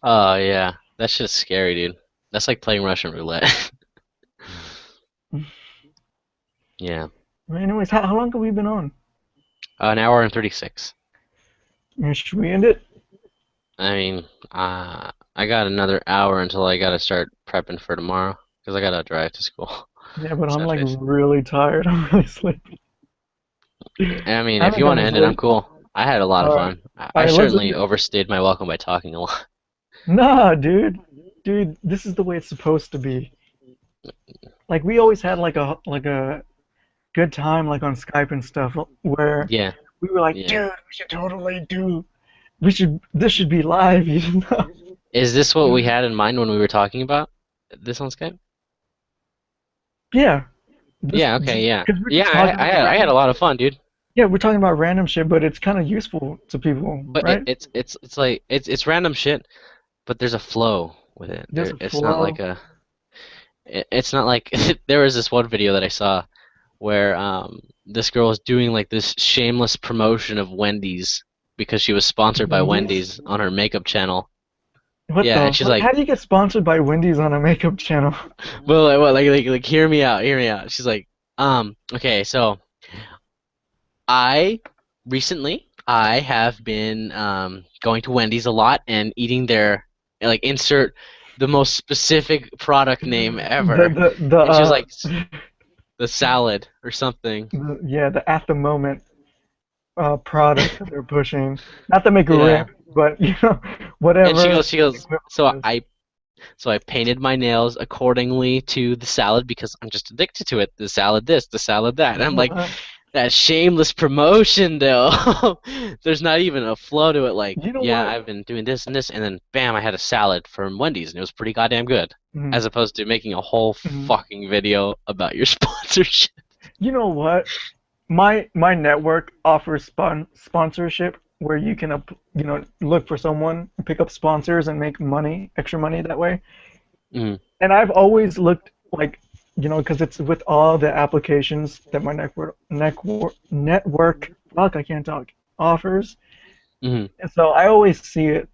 Oh yeah, that shit's scary, dude. That's like playing Russian roulette. Yeah, Anyways, how long have we been on? an hour and 36. Should we end it? I mean, I got another hour until I gotta start prepping for tomorrow because I gotta drive to school. Yeah, but I'm Sad like face. really tired. I'm really sleepy. I mean, I if haven't you want gone to to end it, I'm sleep. cool. I had a lot of All right, fun. all I right. Let's certainly end it. overstayed my welcome by talking a lot. Nah, dude, this is the way it's supposed to be. Like we always had like a good time like on Skype and stuff where Yeah, we were like, yeah. dude, we should totally do. This should be live, you know? Is this what we had in mind when we were talking about this on Skype? Yeah, this Yeah, okay, yeah. because we're Yeah, just talking about I had a random. lot of fun, dude. Yeah, we're talking about random shit, but it's kind of useful to people, But right? it's like it's random shit, but there's a flow with it. There's a It's not like flow. it's not like there was this one video that I saw where this girl was doing like this shameless promotion of Wendy's because she was sponsored by Wendy's? Wendy's on her makeup channel. What Yeah, and the she's fuck? like, How do you get sponsored by Wendy's on a makeup channel? well, like, hear me out, hear me out. She's like, okay, so I recently I have been going to Wendy's a lot and eating their like insert the most specific product name The ever. the the And she was like uh the salad or something. yeah, the at the moment product that they're pushing. Not to make a Yeah. rip, but you know, And whatever she the goes, so equivalent is. I painted my nails accordingly to the salad because I'm just addicted to it. The salad this, the salad that. And I'm like, that shameless promotion though. There's not even a flow to it like, You know yeah, what? I've been doing this and this and then bam, I had a salad from Wendy's and it was pretty goddamn good. Mhm, As opposed to making a whole mhm. fucking video about your sponsorship. You know what? My network offers sponsorship where you can look for someone, pick up sponsors, and make money, extra money that way. Mm, And I've always looked like, because it's with all the applications that my network, fuck, I can't talk, offers. mm, And so I always see it.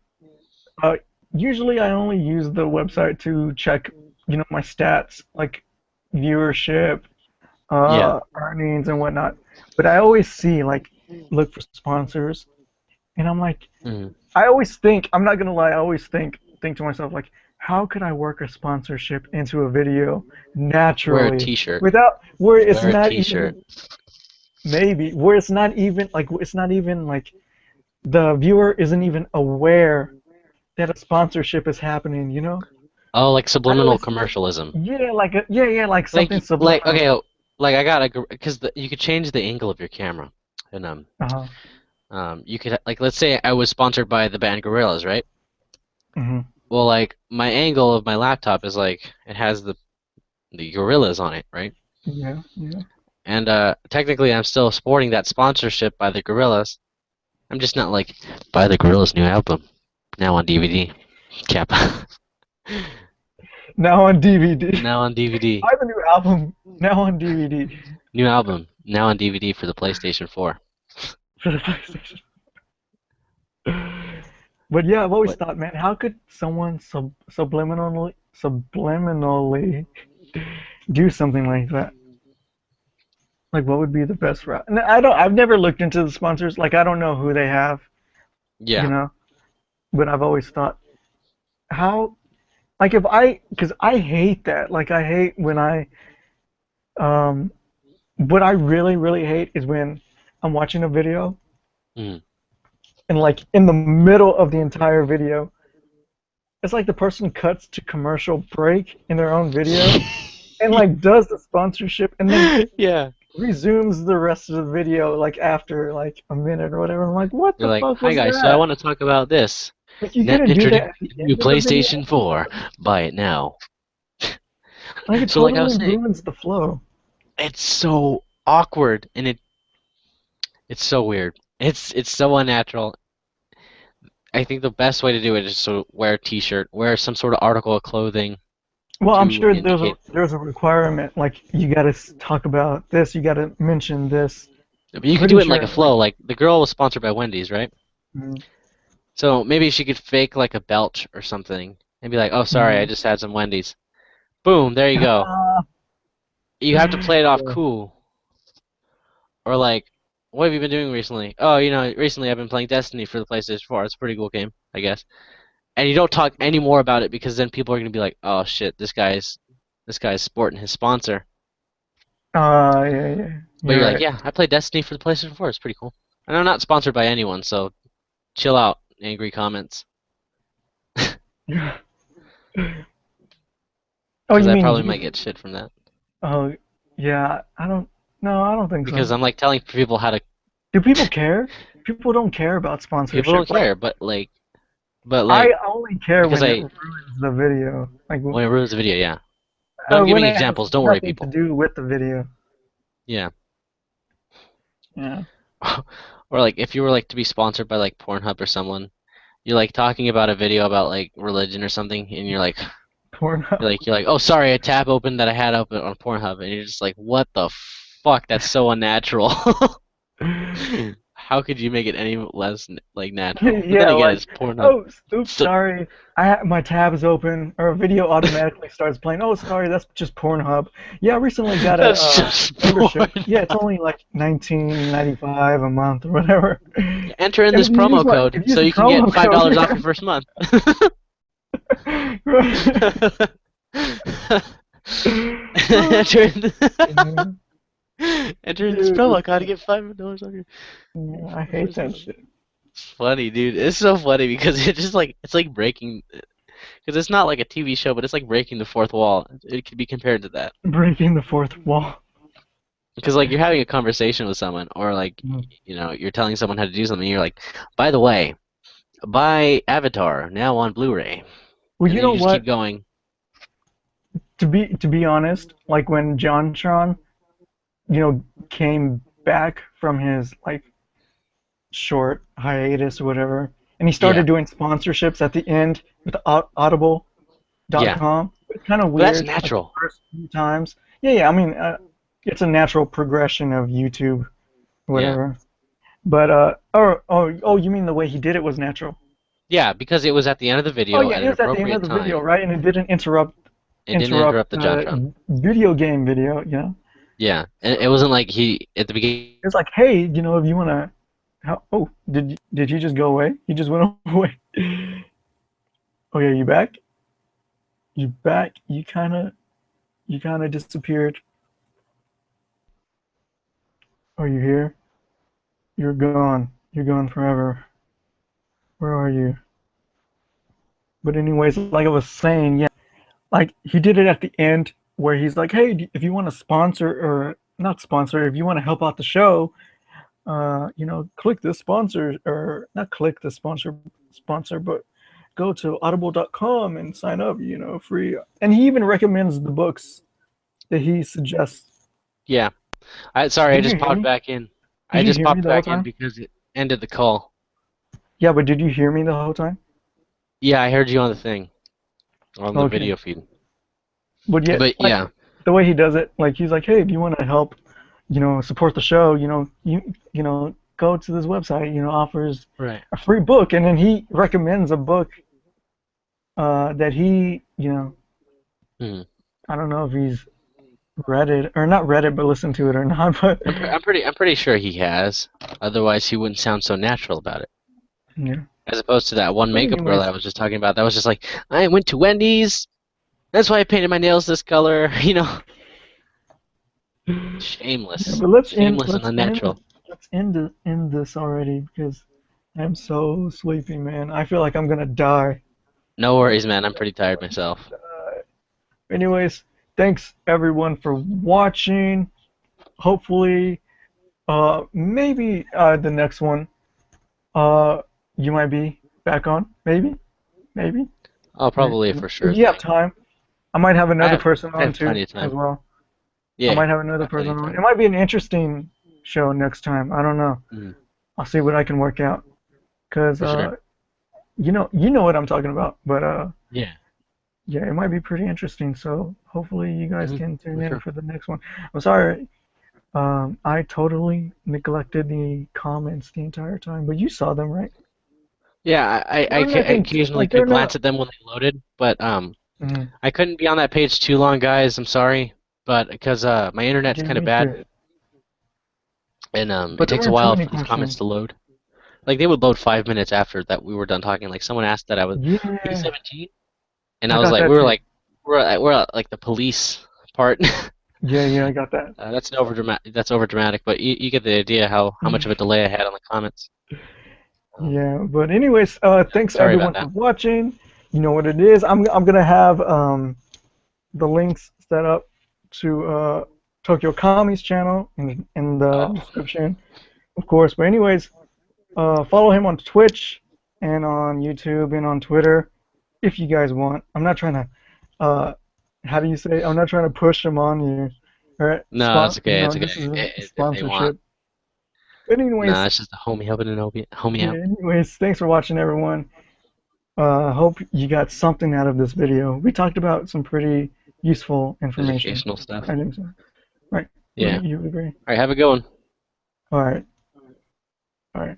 Uh, Usually I only use the website to check. my stats like viewership, Yeah. earnings and whatnot. But I always see like look for sponsors, and I'm like, Mhm. I always think, I'm not gonna lie, I always think to myself like, how could I work a sponsorship into a video Wear a naturally t-shirt. without where it's Wear a not t-shirt. even maybe where it's not even like the viewer isn't even aware that a sponsorship is happening, you know? Oh, like I subliminal always commercialism. yeah, like something Like subliminal. okay, like I got a because you could change the angle of your camera, and Uh-huh. you could like let's say I was sponsored by the band Gorillaz, right? Hmm. Well, like my angle of my laptop is like it has the Gorillaz on it, right? Yeah, yeah. And technically, I'm still sporting that sponsorship by the Gorillaz. I'm just not like buy the Gorillaz new album now on DVD. Cap. Now on DVD. Now on DVD. I have a new album now on DVD New album now on DVD for the PlayStation 4. for the PlayStation. But yeah, I've always What? thought, man, how could someone subliminally do something like that? Like, what would be the best route? And I've never looked into the sponsors. Like, I don't know who they have, you Yeah. know. But I've always thought, how, like, because I hate that. Like, I hate when um, what I really, really hate is when I'm watching a video Mm. and, like, in the middle of the entire video, it's like the person cuts to commercial break in their own video and, like, does the sponsorship and then Yeah. resumes the rest of the video, like, after, like, a minute or whatever. I'm like, what You're the like, fuck hi was guys, so I that? want to talk about this. Like, you Net couldn't do that introducing at the new end of the video? PlayStation 4. Buy it now. Like, it So like I was totally saying, ruins the flow. it's so awkward and it's so weird. It's so unnatural. I think the best way to do it is to wear a t-shirt, wear some sort of article of clothing Well, I'm to sure indicate. there's a requirement. Like, you got to talk about this. You got to mention this. But you could do Pretty it in like a sure, like, flow. Like the girl was sponsored by Wendy's, right? mm, So maybe she could fake like a belch or something and be like, "Oh, sorry, I mm. just had some Wendy's." Boom, there you go. You have to play it off Yeah. cool. Or like, what have you been doing recently? Oh, recently I've been playing Destiny for the PlayStation 4. It's a pretty cool game, I guess. And you don't talk any more about it because then people are gonna be like, "Oh shit, this guy's sporting his sponsor." Yeah, yeah. But You're you're like, right. "Yeah, I played Destiny for the PlayStation 4. It's pretty cool." And I'm not sponsored by anyone, so chill out, angry comments, Yeah. Oh, because you I mean probably might you? get shit from that. Oh, yeah. I don't. No, I don't think Because so. I'm like telling people how to. Do people care? People don't care about People sponsorship. don't Like, care, but I like only care because when it I ruins the video. Like, when it ruins the video, yeah. But I'm when giving it has examples. Don't worry, nothing to people. do with the video. Yeah. Yeah. Or like if you were like to be sponsored by like Pornhub or someone, you're like talking about a video about like religion or something, and Porno. you're like, oh sorry, a tab opened that I had open on Pornhub, and you're just like, what the fuck? That's so unnatural. How could you make it any less like natural? But then Yeah, again, like, it's Pornhub. oh, oops, So sorry. My tab is open, or a video automatically starts playing. Oh, sorry, that's just Pornhub. Yeah, I recently got a that's just membership. Yeah, it's Pornhub. only like 19.95 a month or whatever. Enter in And this if you use promo code if you use so the you can get promo code, $5 off yeah. your first month. Enter in, Yeah, enter in this dude, promo code to get $5 off your yeah, I hate first that month. shit. It's funny, dude. It's so funny because it's like breaking because it's not like a TV show, but it's like breaking the fourth wall. It could be compared to that. Breaking the fourth wall. Because like you're having a conversation with someone, or like you're telling someone how to do something. You're like, by the way, buy Avatar now on Blu-ray, Well, and you then know you just keep what? going. To be honest, like when JonTron, came back from his like short hiatus or whatever, and he Yeah, started doing sponsorships at the end with yeah, audible.com. It's kind of but that's weird, like the natural. first few times. Yeah, yeah. I mean, it's a natural progression of YouTube, Yeah, whatever. But you mean the way he did it was natural? yeah, because it was at the end of the Oh video yeah, at it an was at the end of appropriate the video, time. right? And it didn't interrupt. It didn't interrupt interrupt the JonTron. the video game video. Yeah, and it wasn't like he at the beginning. It's like, hey, if you wanna, oh, did he just go away? He just went away. Oh yeah, you back? You back? You kind of disappeared. Are you here? You're gone. You're gone forever. Where are you? But anyways, like I was saying, yeah, like he did it at the end where he's like, hey, if you want to sponsor or not sponsor, if you want to help out the show, click this sponsor or not click the sponsor, but go to audible.com and sign up, free. And he even recommends the books that he suggests. Yeah, sorry, I Did you just hear popped me? back in. I Did you just hear me popped the whole back in time? because it ended the call. Yeah, but did you hear me the whole time? Yeah, I heard you on the thing, on the Okay. video feed. But yet, But like yeah, the way he does it, like he's like, hey, do you want to help, support the show? Go to this website. Offers right. a free book, and then he recommends a book that he, Hmm. I don't know if he's read it or not read it, but listened to it or not. But I'm pretty sure he has. Otherwise, he wouldn't sound so natural about it. yeah. As opposed to that one But makeup girl that I anyways, was just talking about. That was just like, I went to Wendy's. That's why I painted my nails this color. yeah. Shameless, But let's end. shameless and Let's end. unnatural. Let's end this already because I'm so sleepy, man. I feel like I'm gonna die. No worries, man. I'm pretty tired myself. Anyways, thanks everyone for watching. Hopefully, maybe the next one, uh, you might be back on. Maybe. Oh, probably a If for sure you have thing. time, I might have I another have, person I on have too, plenty of as time. well. I Yeah, might have I another have plenty person of on. It time. might be an interesting show next time. I don't know. Mm, I'll see what I can work out. Cause for sure. you know what I'm talking about. But Yeah. yeah, it might be pretty interesting. So hopefully you guys can tune For in sure. for the next one. I'm sorry. I totally neglected the comments the entire time, but you saw them, right? Yeah, They're I nothing. occasionally Like they're could glance not. at them when they loaded, but Mm, I couldn't be on that page too long, guys. I'm sorry, but because my internet's yeah, kind of me bad, too. and it But there takes a weren't too while many for these comments questions. to load. Like they would load 5 minutes after that we were done talking. Like someone asked that I was Yeah, P17, and I I was got like, that too. we're at like the police part. Yeah, yeah, I got that. That's over dramatic. That's over dramatic, but you get the idea how much of a delay I had on the comments. Um, Yeah, but anyways, yeah, thanks sorry about everyone for that. watching. You know what it is. I'm gonna have the links set up to TokyoKami's channel in the Oh, description, of course. But anyways, follow him on Twitch and on YouTube and on Twitter if you guys want. I'm not trying to how do you say? I'm not trying to push him on you. All right, no, it's okay. It's okay this isn't a if they want. sponsorship. But No, anyways, it's just a homie helping an homie yeah. out. Anyways, thanks for watching, everyone. Hope you got something out of this video. We talked about some pretty useful information. Educational stuff. I think so. Right? Yeah. Wouldn't you agree? All right, have a good one. All right. All right.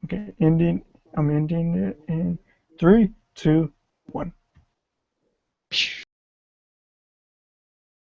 Okay. Ending. I'm ending it in three, two, one.